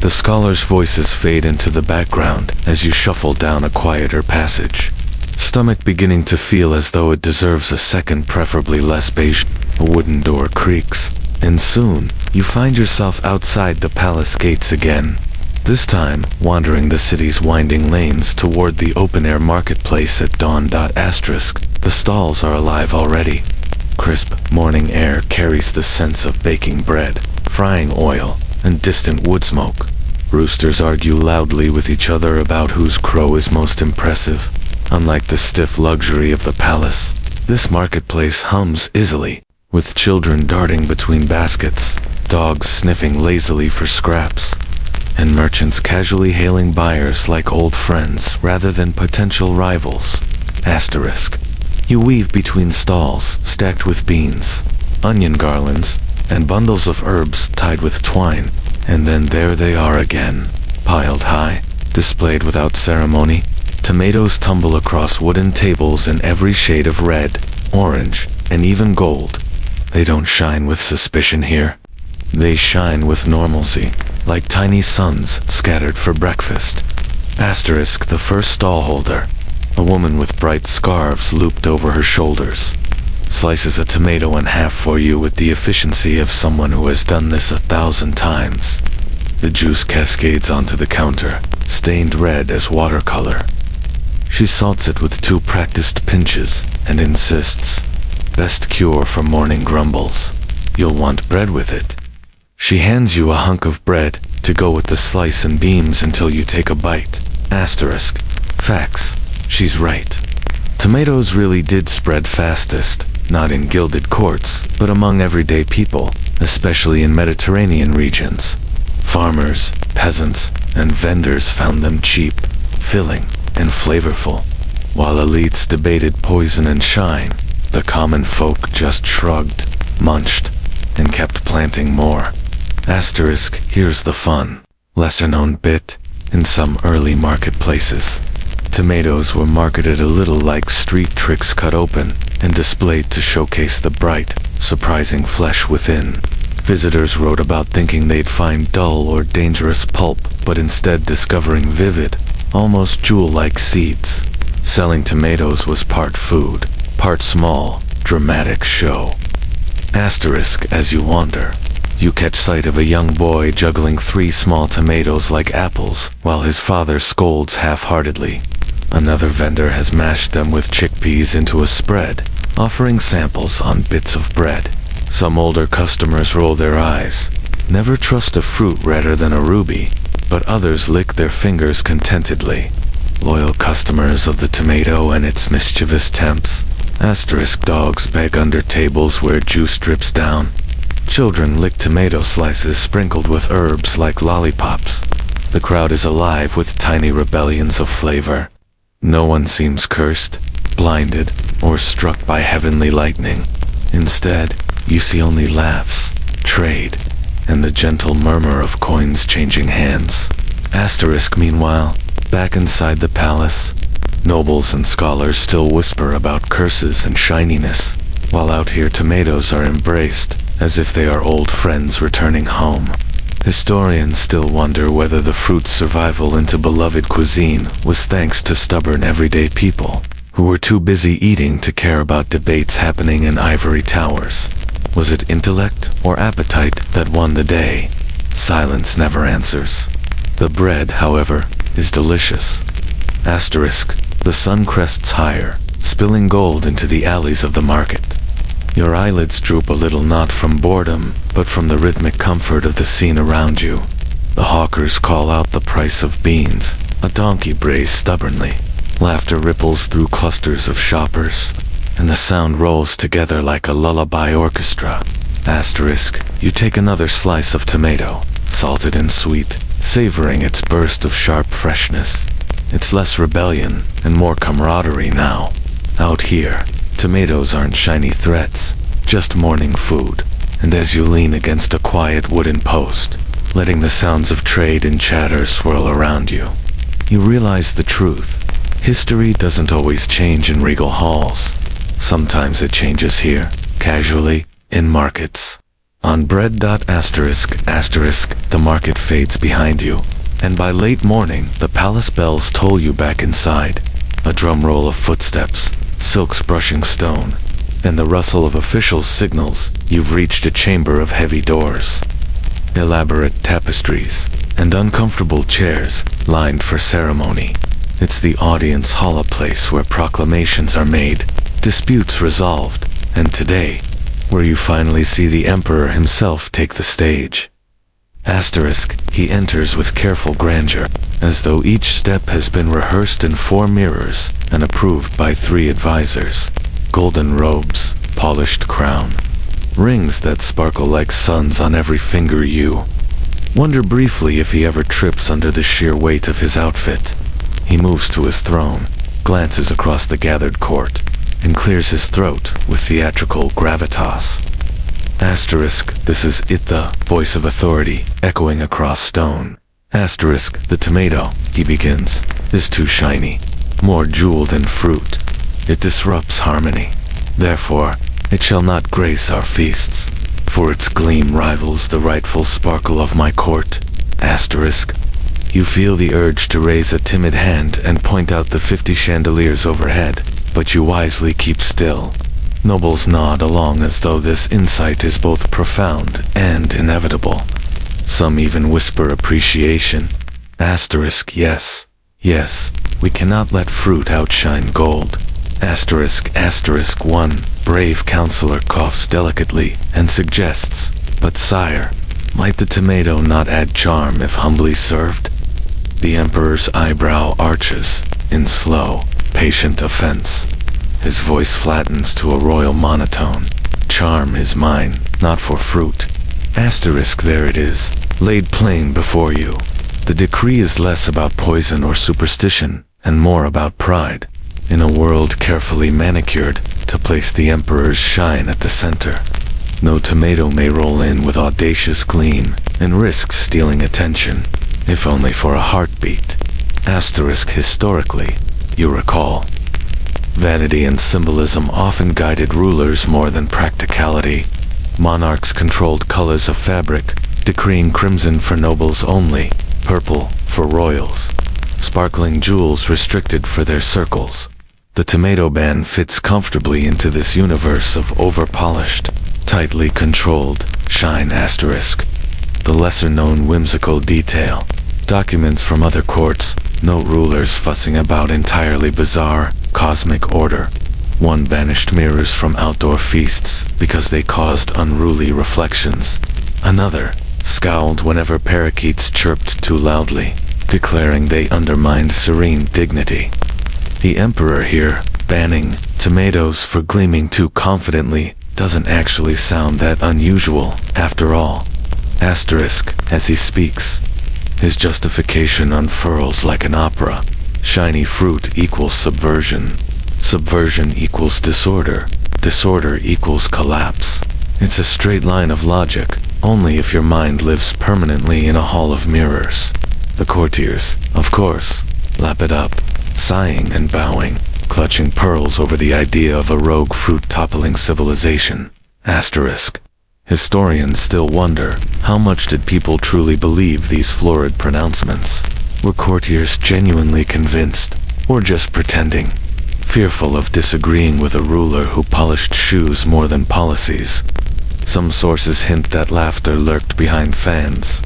The scholars' voices fade into the background as you shuffle down a quieter passage, stomach beginning to feel as though it deserves a second, preferably less beige. A wooden door creaks, and soon you find yourself outside the palace gates again, this time wandering the city's winding lanes toward the open-air marketplace at dawn. The stalls are alive already. Crisp morning air carries the sense of baking bread, frying oil, and distant wood smoke. Roosters argue loudly with each other about whose crow is most impressive. Unlike the stiff luxury of the palace, this marketplace hums easily, with children darting between baskets, dogs sniffing lazily for scraps, and merchants casually hailing buyers like old friends rather than potential rivals. Asterisk. You weave between stalls stacked with beans, onion garlands, and bundles of herbs tied with twine, and then there they are again, piled high, displayed without ceremony. Tomatoes tumble across wooden tables in every shade of red, orange, and even gold. They don't shine with suspicion here. They shine with normalcy, like tiny suns scattered for breakfast. Asterisk. The first stallholder, a woman with bright scarves looped over her shoulders, slices a tomato in half for you with the efficiency of someone who has done this 1,000 times. The juice cascades onto the counter, stained red as watercolor. She salts it with 2 practiced pinches and insists, best cure for morning grumbles. You'll want bread with it. She hands you a hunk of bread to go with the slice and beams until you take a bite. Asterisk. Facts. She's right. Tomatoes really did spread fastest, not in gilded courts, but among everyday people, especially in Mediterranean regions. Farmers, peasants, and vendors found them cheap, filling, and flavorful. While elites debated poison and shine, the common folk just shrugged, munched, and kept planting more. Asterisk. Here's the fun. Lesser-known bit. In some early marketplaces, tomatoes were marketed a little like street tricks, cut open and displayed to showcase the bright, surprising flesh within. Visitors wrote about thinking they'd find dull or dangerous pulp, but instead discovering vivid, almost jewel-like seeds. Selling tomatoes was part food, part small, dramatic show. Asterisk. As you wander, you catch sight of a young boy juggling 3 small tomatoes like apples, while his father scolds half-heartedly. Another vendor has mashed them with chickpeas into a spread, offering samples on bits of bread. Some older customers roll their eyes. Never trust a fruit redder than a ruby, but others lick their fingers contentedly. Loyal customers of the tomato and its mischievous temps. Asterisk. Dogs beg under tables where juice drips down. Children lick tomato slices sprinkled with herbs like lollipops. The crowd is alive with tiny rebellions of flavor. No one seems cursed, blinded, or struck by heavenly lightning. Instead, you see only laughs, trade, and the gentle murmur of coins changing hands. Asterisk meanwhile, back inside the palace, nobles and scholars still whisper about curses and shininess, while out here tomatoes are embraced as if they are old friends returning home. Historians still wonder whether the fruit's survival into beloved cuisine was thanks to stubborn everyday people who were too busy eating to care about debates happening in ivory towers. Was it intellect or appetite that won the day? Silence never answers. The bread, however, is delicious. Asterisk, the sun crests higher, spilling gold into the alleys of the market. Your eyelids droop a little not from boredom, but from the rhythmic comfort of the scene around you. The hawkers call out the price of beans. A donkey brays stubbornly. Laughter ripples through clusters of shoppers, and the sound rolls together like a lullaby orchestra. Asterisk, you take another slice of tomato, salted and sweet, savoring its burst of sharp freshness. It's less rebellion and more camaraderie now. Out here, tomatoes aren't shiny threats, just morning food. And as you lean against a quiet wooden post, letting the sounds of trade and chatter swirl around you, you realize the truth. History doesn't always change in regal halls. Sometimes it changes here, casually, in markets. On bread. Asterisk, the market fades behind you, and by late morning, the palace bells toll you back inside. A drum roll of footsteps, silks brushing stone, and the rustle of officials signals you've reached a chamber of heavy doors. Elaborate tapestries, and uncomfortable chairs lined for ceremony. It's the audience hall, a place where proclamations are made, disputes resolved, and today, where you finally see the emperor himself take the stage. Asterisk, he enters with careful grandeur, as though each step has been rehearsed in 4 mirrors and approved by 3 advisors. Golden robes, polished crown, rings that sparkle like suns on every finger. You wonder briefly if he ever trips under the sheer weight of his outfit. He moves to his throne, glances across the gathered court, and clears his throat with theatrical gravitas. Asterisk, this is it, the voice of authority echoing across stone. Asterisk, the tomato, he begins, is too shiny, more jewel than fruit. It disrupts harmony. Therefore, it shall not grace our feasts, for its gleam rivals the rightful sparkle of my court. Asterisk, you feel the urge to raise a timid hand and point out the 50 chandeliers overhead, but you wisely keep still. Nobles nod along as though this insight is both profound and inevitable. Some even whisper appreciation. Asterisk, yes, we cannot let fruit outshine gold. Asterisk, one brave counselor coughs delicately and suggests, but sire, might the tomato not add charm if humbly served? The emperor's eyebrow arches in slow, patient offense. His voice flattens to a royal monotone. Charm is mine, not for fruit. Asterisk, there it is, laid plain before you. The decree is less about poison or superstition, and more about pride, in a world carefully manicured to place the emperor's shine at the center. No tomato may roll in with audacious gleam and risk stealing attention, if only for a heartbeat. Asterisk, historically, you recall, vanity and symbolism often guided rulers more than practicality. Monarchs controlled colors of fabric, decreeing crimson for nobles only, purple for royals, sparkling jewels restricted for their circles. The tomato ban fits comfortably into this universe of over-polished, tightly controlled shine. Asterisk, the lesser-known whimsical detail. Documents from other courts, no rulers fussing about entirely bizarre, cosmic order. One banished mirrors from outdoor feasts because they caused unruly reflections. Another scowled whenever parakeets chirped too loudly, declaring they undermined serene dignity. The emperor here, banning tomatoes for gleaming too confidently, doesn't actually sound that unusual, after all. Asterisk, as he speaks, his justification unfurls like an opera. Shiny fruit equals subversion. Subversion equals disorder. Disorder equals collapse. It's a straight line of logic, only if your mind lives permanently in a hall of mirrors. The courtiers, of course, lap it up, sighing and bowing, clutching pearls over the idea of a rogue fruit-toppling civilization. Asterisk. Historians still wonder, how much did people truly believe these florid pronouncements? Were courtiers genuinely convinced, or just pretending? Fearful of disagreeing with a ruler who polished shoes more than policies. Some sources hint that laughter lurked behind fans,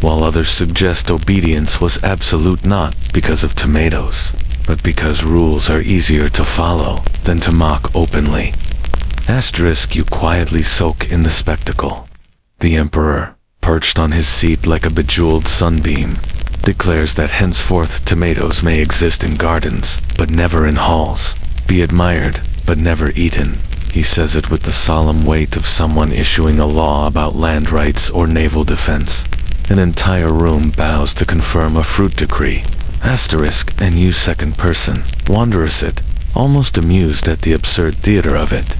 while others suggest obedience was absolute not because of tomatoes, but because rules are easier to follow than to mock openly. Asterisk. You quietly soak in the spectacle. The emperor, perched on his seat like a bejeweled sunbeam, declares that henceforth tomatoes may exist in gardens, but never in halls, be admired, but never eaten. He says it with the solemn weight of someone issuing a law about land rights or naval defense. An entire room bows to confirm a fruit decree. Asterisk. And you, second person, wondrous it, almost amused at the absurd theater of it.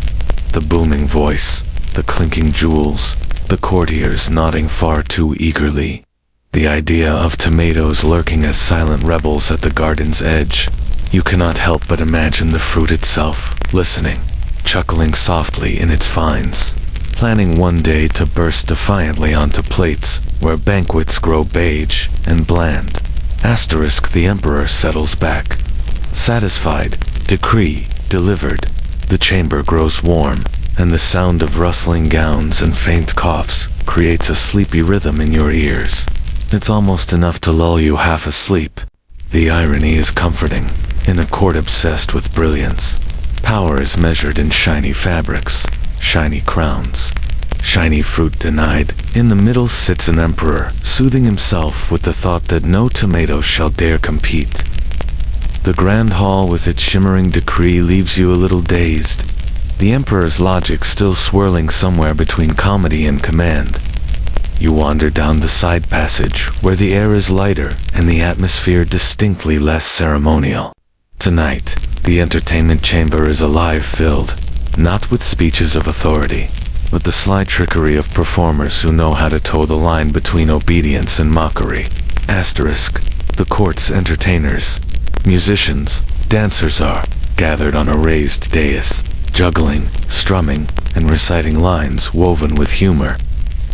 The booming voice, the clinking jewels, the courtiers nodding far too eagerly. The idea of tomatoes lurking as silent rebels at the garden's edge. You cannot help but imagine the fruit itself, listening, chuckling softly in its vines, planning one day to burst defiantly onto plates where banquets grow beige and bland. Asterisk. The emperor settles back. Satisfied, decree delivered. The chamber grows warm, and the sound of rustling gowns and faint coughs creates a sleepy rhythm in your ears. It's almost enough to lull you half asleep. The irony is comforting. In a court obsessed with brilliance, power is measured in shiny fabrics, shiny crowns, shiny fruit denied. In the middle sits an emperor, soothing himself with the thought that no tomato shall dare compete. The grand hall with its shimmering decree leaves you a little dazed, the emperor's logic still swirling somewhere between comedy and command. You wander down the side passage, where the air is lighter and the atmosphere distinctly less ceremonial. Tonight, the entertainment chamber is alive, filled, not with speeches of authority, but the sly trickery of performers who know how to toe the line between obedience and mockery. Asterisk. The court's entertainers, musicians, dancers are gathered on a raised dais, juggling, strumming, and reciting lines woven with humor.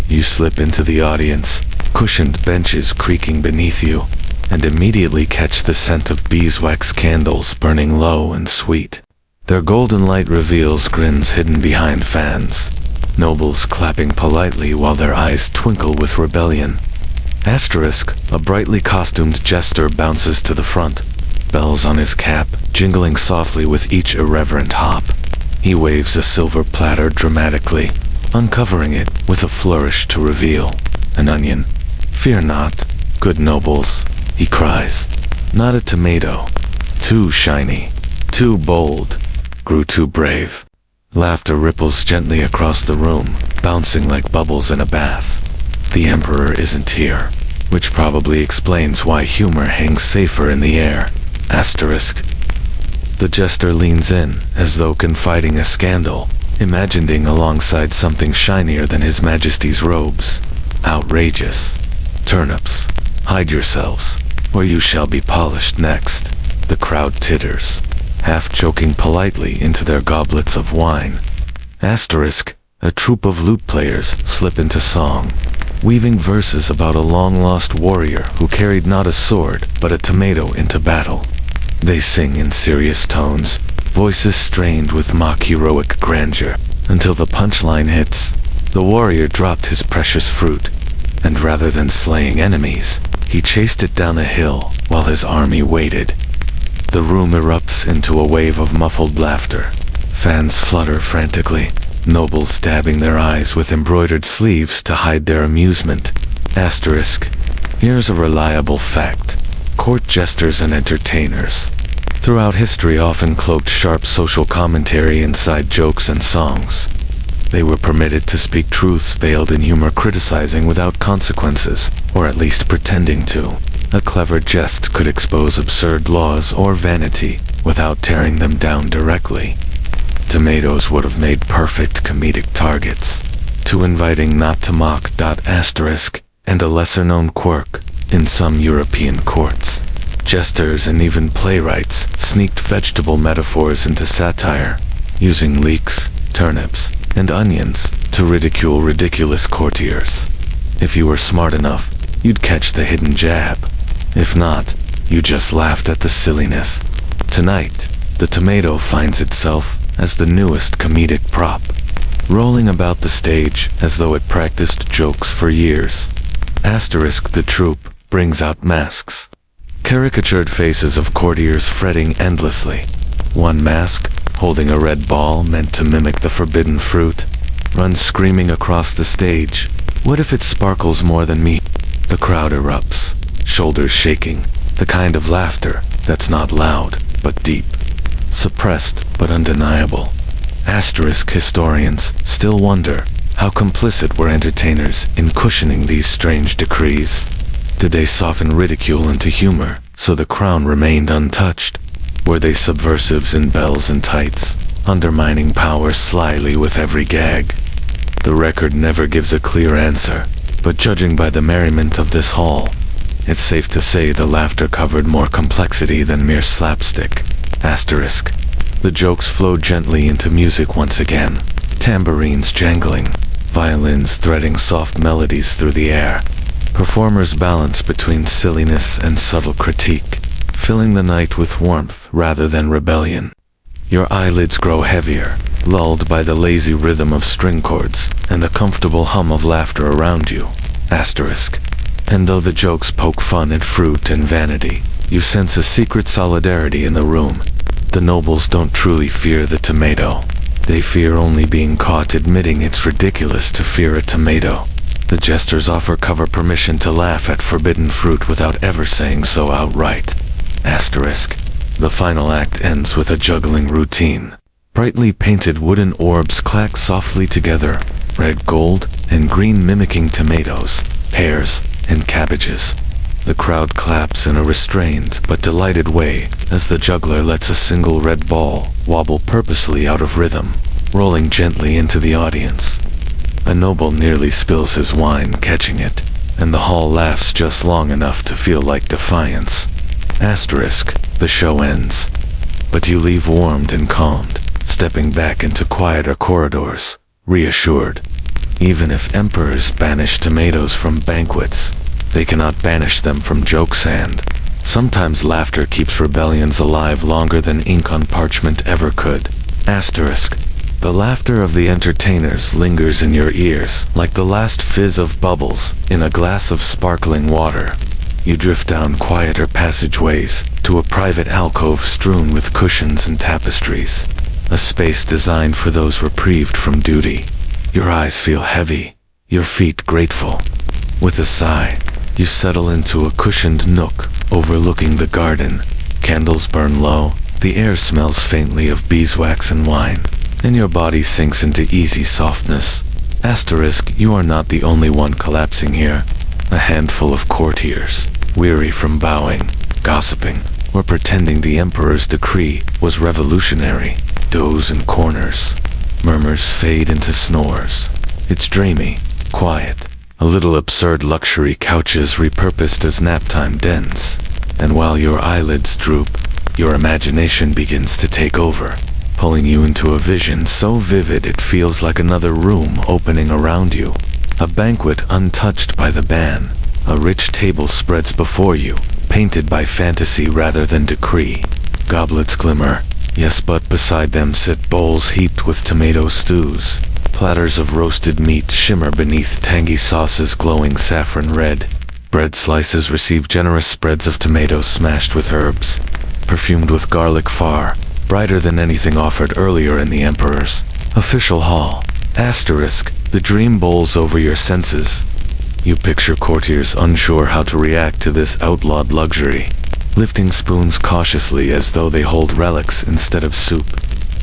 You slip into the audience, cushioned benches creaking beneath you, and immediately catch the scent of beeswax candles burning low and sweet. Their golden light reveals grins hidden behind fans, nobles clapping politely while their eyes twinkle with rebellion. Asterisk. A brightly costumed jester bounces to the front, bells on his cap jingling softly with each irreverent hop. He waves a silver platter dramatically, uncovering it with a flourish to reveal an onion. Fear not, good nobles, he cries. Not a tomato. Too shiny, too bold, grew too brave. Laughter ripples gently across the room, bouncing like bubbles in a bath. The emperor isn't here, which probably explains why humor hangs safer in the air. Asterisk. The jester leans in, as though confiding a scandal, imagining alongside something shinier than His Majesty's robes. Outrageous. Turnips, hide yourselves, or you shall be polished next. The crowd titters, half choking politely into their goblets of wine. Asterisk. A troupe of lute players slip into song, weaving verses about a long-lost warrior who carried not a sword but a tomato into battle. They sing in serious tones, voices strained with mock-heroic grandeur, until the punchline hits. The warrior dropped his precious fruit, and rather than slaying enemies, he chased it down a hill while his army waited. The room erupts into a wave of muffled laughter. Fans flutter frantically, nobles dabbing their eyes with embroidered sleeves to hide their amusement. Asterisk. Here's a reliable fact. Court jesters and entertainers, throughout history, often cloaked sharp social commentary inside jokes and songs. They were permitted to speak truths veiled in humor, criticizing without consequences, or at least pretending to. A clever jest could expose absurd laws or vanity without tearing them down directly. Tomatoes would have made perfect comedic targets. too inviting not to mock. Asterisk, and a lesser-known quirk in some European courts. Jesters and even playwrights sneaked vegetable metaphors into satire, using leeks, turnips, and onions to ridicule ridiculous courtiers. If you were smart enough, you'd catch the hidden jab. If not, you just laughed at the silliness. Tonight, the tomato finds itself as the newest comedic prop, rolling about the stage as though it practiced jokes for years. Asterisk, the troupe brings out masks. Caricatured faces of courtiers fretting endlessly. One mask, holding a red ball meant to mimic the forbidden fruit, runs screaming across the stage. What if it sparkles more than me? The crowd erupts, shoulders shaking, the kind of laughter that's not loud, but deep. Suppressed, but undeniable. Asterisk, historians still wonder how complicit were entertainers in cushioning these strange decrees. Did they soften ridicule into humor so the crown remained untouched? Were they subversives in bells and tights, undermining power slyly with every gag? The record never gives a clear answer, but judging by the merriment of this hall, it's safe to say the laughter covered more complexity than mere slapstick. Asterisk. The jokes flowed gently into music once again, tambourines jangling, violins threading soft melodies through the air. Performers balance between silliness and subtle critique, filling the night with warmth rather than rebellion. Your eyelids grow heavier, lulled by the lazy rhythm of string chords and the comfortable hum of laughter around you. Asterisk. And though the jokes poke fun at fruit and vanity, you sense a secret solidarity in the room. The nobles don't truly fear the tomato. They fear only being caught admitting it's ridiculous to fear a tomato. The jesters offer cover permission to laugh at forbidden fruit without ever saying so outright. Asterisk. The final act ends with a juggling routine. Brightly painted wooden orbs clack softly together, red, gold, and green mimicking tomatoes, pears, and cabbages. The crowd claps in a restrained but delighted way as the juggler lets a single red ball wobble purposely out of rhythm, rolling gently into the audience. A noble nearly spills his wine catching it, and the hall laughs just long enough to feel like defiance. Asterisk. The show ends, but you leave warmed and calmed, stepping back into quieter corridors, reassured. Even if emperors banish tomatoes from banquets, they cannot banish them from joke sand. Sometimes laughter keeps rebellions alive longer than ink on parchment ever could. Asterisk. The laughter of the entertainers lingers in your ears like the last fizz of bubbles in a glass of sparkling water. You drift down quieter passageways to a private alcove strewn with cushions and tapestries, a space designed for those reprieved from duty. Your eyes feel heavy, your feet grateful. With a sigh, you settle into a cushioned nook overlooking the garden. Candles burn low, the air smells faintly of beeswax and wine, and your body sinks into easy softness. Asterisk. You are not the only one collapsing here. A handful of courtiers, weary from bowing, gossiping, or pretending the emperor's decree was revolutionary, doze in corners. Murmurs fade into snores. It's dreamy, quiet, a little absurd luxury couches repurposed as naptime dens. And while your eyelids droop, your imagination begins to take over, pulling you into a vision so vivid it feels like another room opening around you. A banquet untouched by the ban. A rich table spreads before you, painted by fantasy rather than decree. Goblets glimmer, yes, but beside them sit bowls heaped with tomato stews. Platters of roasted meat shimmer beneath tangy sauces glowing saffron red. Bread slices receive generous spreads of tomatoes smashed with herbs, perfumed with garlic far, brighter than anything offered earlier in the emperor's official hall. Asterisk. The dream bowls over your senses. You picture courtiers unsure how to react to this outlawed luxury, lifting spoons cautiously as though they hold relics instead of soup.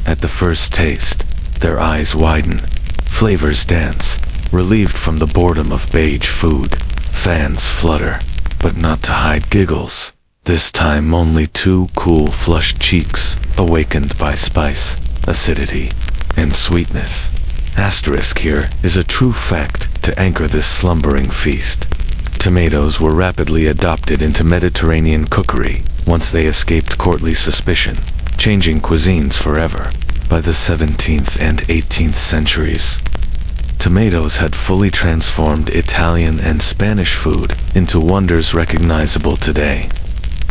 At the first taste, their eyes widen, flavors dance, relieved from the boredom of beige food. Fans flutter, but not to hide giggles. This time only two cool, flushed cheeks, awakened by spice, acidity, and sweetness. Asterisk here is a true fact to anchor this slumbering feast. Tomatoes were rapidly adopted into Mediterranean cookery once they escaped courtly suspicion, changing cuisines forever. By the 17th and 18th centuries, tomatoes had fully transformed Italian and Spanish food into wonders recognizable today.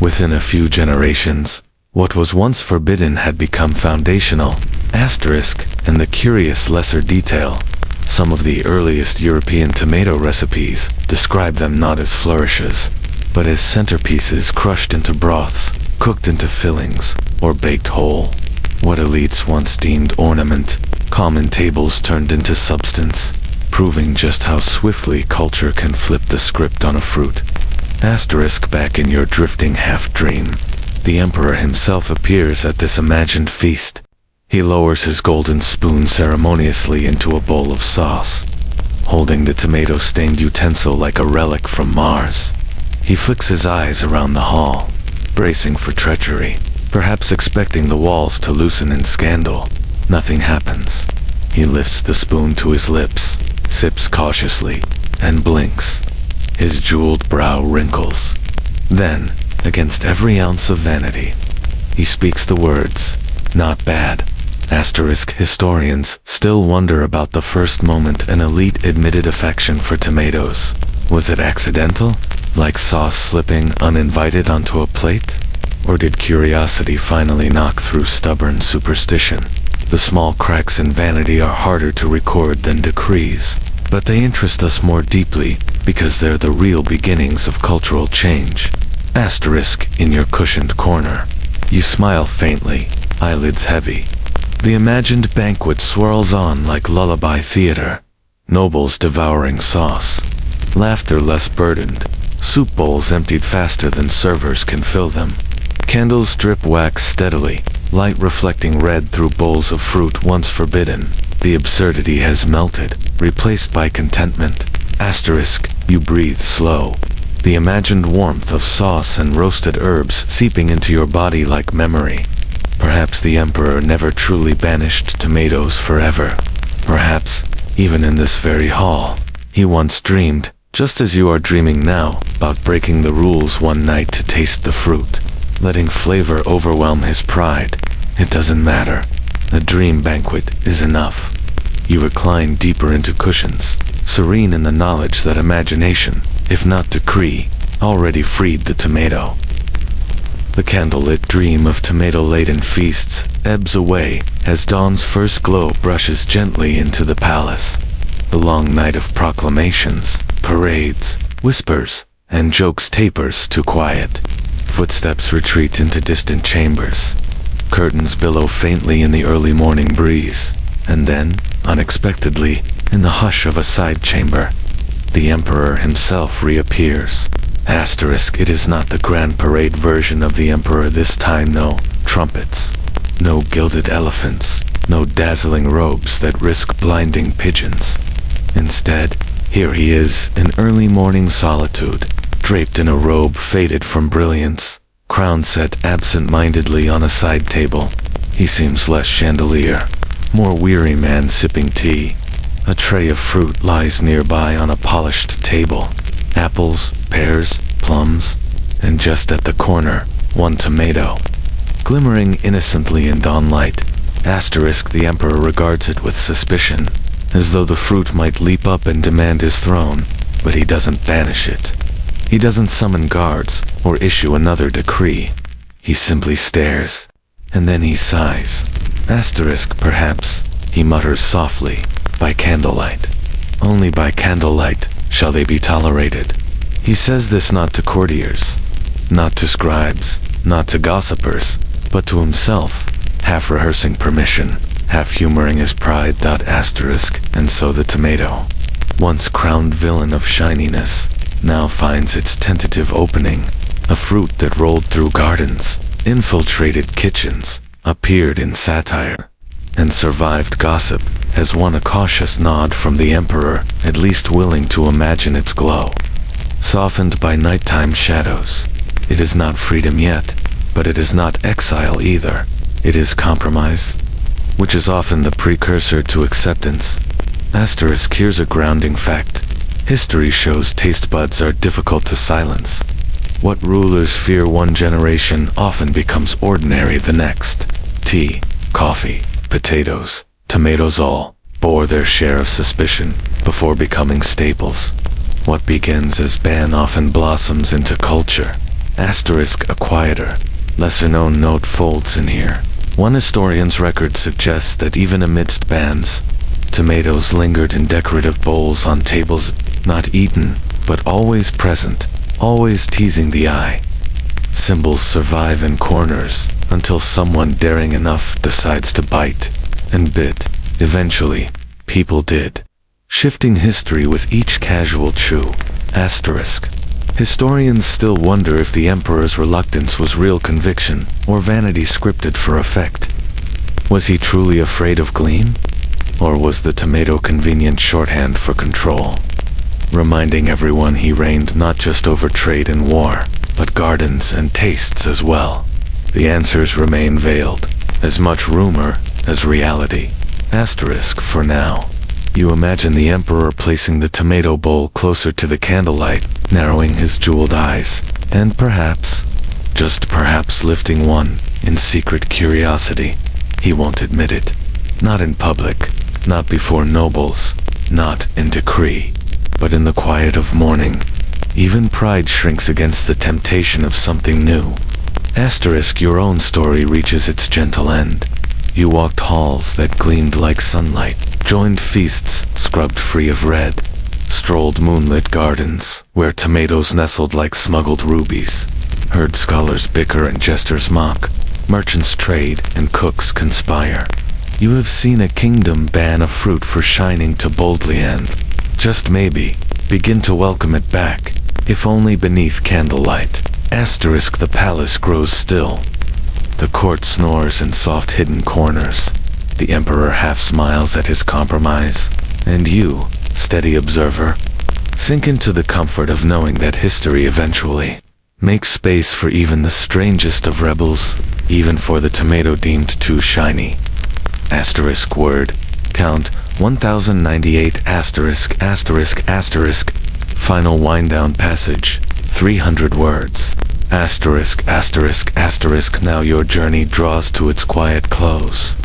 Within a few generations, what was once forbidden had become foundational. Asterisk, and the curious lesser detail. Some of the earliest European tomato recipes describe them not as flourishes, but as centerpieces crushed into broths, cooked into fillings, or baked whole. What elites once deemed ornament, common tables turned into substance, proving just how swiftly culture can flip the script on a fruit. Asterisk, back in your drifting half-dream, the emperor himself appears at this imagined feast. He lowers his golden spoon ceremoniously into a bowl of sauce, holding the tomato-stained utensil like a relic from Mars. He flicks his eyes around the hall, bracing for treachery, perhaps expecting the walls to loosen in scandal. Nothing happens. He lifts the spoon to his lips, sips cautiously, and blinks. His jeweled brow wrinkles. Then, against every ounce of vanity, he speaks the words, "Not bad." Asterisk, historians still wonder about the first moment an elite admitted affection for tomatoes. Was it accidental, like sauce slipping uninvited onto a plate? Or did curiosity finally knock through stubborn superstition? The small cracks in vanity are harder to record than decrees, but they interest us more deeply because they're the real beginnings of cultural change. Asterisk, in your cushioned corner, you smile faintly, eyelids heavy. The imagined banquet swirls on like lullaby theater. Nobles devouring sauce, laughter less burdened, soup bowls emptied faster than servers can fill them. Candles drip wax steadily, light reflecting red through bowls of fruit once forbidden. The absurdity has melted, replaced by contentment. Asterisk, you breathe slow. The imagined warmth of sauce and roasted herbs seeping into your body like memory. Perhaps the emperor never truly banished tomatoes forever. Perhaps, even in this very hall, he once dreamed, just as you are dreaming now, about breaking the rules one night to taste the fruit, letting flavor overwhelm his pride. It doesn't matter. A dream banquet is enough. You recline deeper into cushions, serene in the knowledge that imagination, if not decree, already freed the tomato. The candlelit dream of tomato-laden feasts ebbs away as dawn's first glow brushes gently into the palace. The long night of proclamations, parades, whispers, and jokes tapers to quiet. Footsteps retreat into distant chambers. Curtains billow faintly in the early morning breeze. And then, unexpectedly, in the hush of a side chamber, the emperor himself reappears. Asterisk, it is not the grand parade version of the emperor this time. No trumpets, no gilded elephants, no dazzling robes that risk blinding pigeons. Instead, here he is in early morning solitude, draped in a robe faded from brilliance, crown set absent-mindedly on a side table. He seems less chandelier, more weary man sipping tea. A tray of fruit lies nearby on a polished table. Apples, pears, plums, and just at the corner, one tomato, glimmering innocently in dawn light. Asterisk, the emperor regards it with suspicion, as though the fruit might leap up and demand his throne, but he doesn't banish it. He doesn't summon guards or issue another decree. He simply stares, and then he sighs. Asterisk, perhaps, he mutters softly, by candlelight. Only by candlelight shall they be tolerated. He says this not to courtiers, not to scribes, not to gossipers, but to himself, half rehearsing permission, half humoring his pride. Asterisk, and so the tomato, once crowned villain of shininess, now finds its tentative opening. A fruit that rolled through gardens, infiltrated kitchens, appeared in satire, and survived gossip, has won a cautious nod from the emperor, at least willing to imagine its glow. Softened by nighttime shadows, it is not freedom yet, but it is not exile either. It is compromise, which is often the precursor to acceptance. Asterisk, here's a grounding fact. History shows taste buds are difficult to silence. What rulers fear one generation often becomes ordinary the next. Tea, coffee, potatoes, tomatoes all bore their share of suspicion before becoming staples. What begins as ban often blossoms into culture. Asterisk, a quieter, lesser-known note folds in here. One historian's record suggests that even amidst bans, tomatoes lingered in decorative bowls on tables, not eaten, but always present, always teasing the eye. Symbols survive in corners until someone daring enough decides to bite and bit. Eventually, people did, shifting history with each casual chew. Asterisk. Historians still wonder if the emperor's reluctance was real conviction or vanity scripted for effect. Was he truly afraid of gleam? Or was the tomato convenient shorthand for control, reminding everyone he reigned not just over trade and war, but gardens and tastes as well? The answers remain veiled, as much rumor as reality. Asterisk, for now. You imagine the emperor placing the tomato bowl closer to the candlelight, narrowing his jeweled eyes, and perhaps, just perhaps lifting one in secret curiosity. He won't admit it. Not in public, not before nobles, not in decree, but in the quiet of morning. Even pride shrinks against the temptation of something new. Asterisk, your own story reaches its gentle end. You walked halls that gleamed like sunlight, joined feasts scrubbed free of red, strolled moonlit gardens where tomatoes nestled like smuggled rubies, heard scholars bicker and jesters mock, merchants trade and cooks conspire. You have seen a kingdom ban a fruit for shining too boldly and, just maybe, begin to welcome it back, if only beneath candlelight. Asterisk, the palace grows still. The court snores in soft hidden corners. The emperor half smiles at his compromise, and you, steady observer, sink into the comfort of knowing that history eventually makes space for even the strangest of rebels, even for the tomato deemed too shiny. Asterisk, word count 1098 asterisk asterisk asterisk. Final wind down passage 300 words. Asterisk asterisk asterisk. Now your journey draws to its quiet close.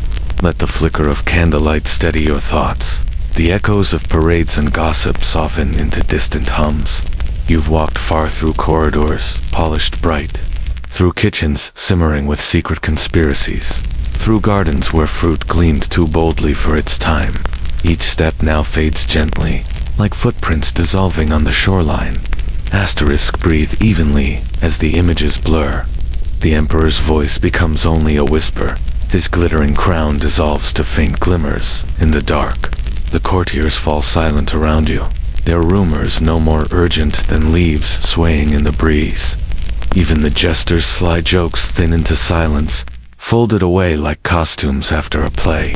Let the flicker of candlelight steady your thoughts. The echoes of parades and gossip soften into distant hums. You've walked far through corridors, polished bright, through kitchens simmering with secret conspiracies, through gardens where fruit gleamed too boldly for its time. Each step now fades gently, like footprints dissolving on the shoreline. Asterisk, breathe evenly as the images blur. The emperor's voice becomes only a whisper. His glittering crown dissolves to faint glimmers in the dark. The courtiers fall silent around you, their rumors no more urgent than leaves swaying in the breeze. Even the jesters' sly jokes thin into silence, folded away like costumes after a play.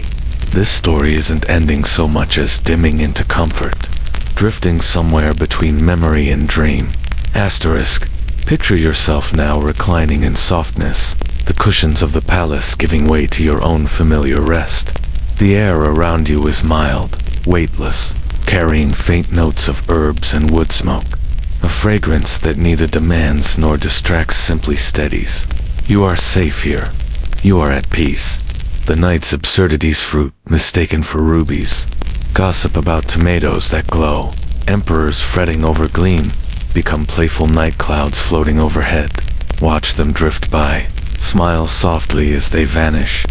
This story isn't ending so much as dimming into comfort, drifting somewhere between memory and dream. Asterisk, picture yourself now reclining in softness, the cushions of the palace giving way to your own familiar rest. The air around you is mild, weightless, carrying faint notes of herbs and wood smoke, a fragrance that neither demands nor distracts, simply steadies. You are safe here. You are at peace. The night's absurdities, fruit mistaken for rubies, gossip about tomatoes that glow, emperors fretting over gleam, become playful night clouds floating overhead. Watch them drift by, smile softly as they vanish.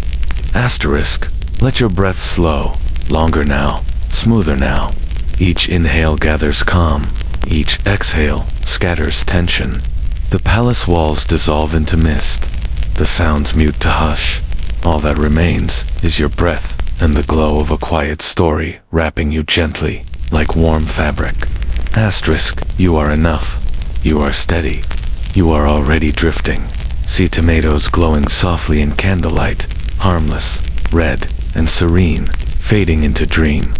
Asterisk, let your breath slow, longer now, smoother now. Each inhale gathers calm, each exhale scatters tension. The palace walls dissolve into mist, the sounds mute to hush. All that remains is your breath and the glow of a quiet story wrapping you gently, like warm fabric. Asterisk, you are enough. You are steady. You are already drifting. See tomatoes glowing softly in candlelight, harmless, red, and serene, fading into dream.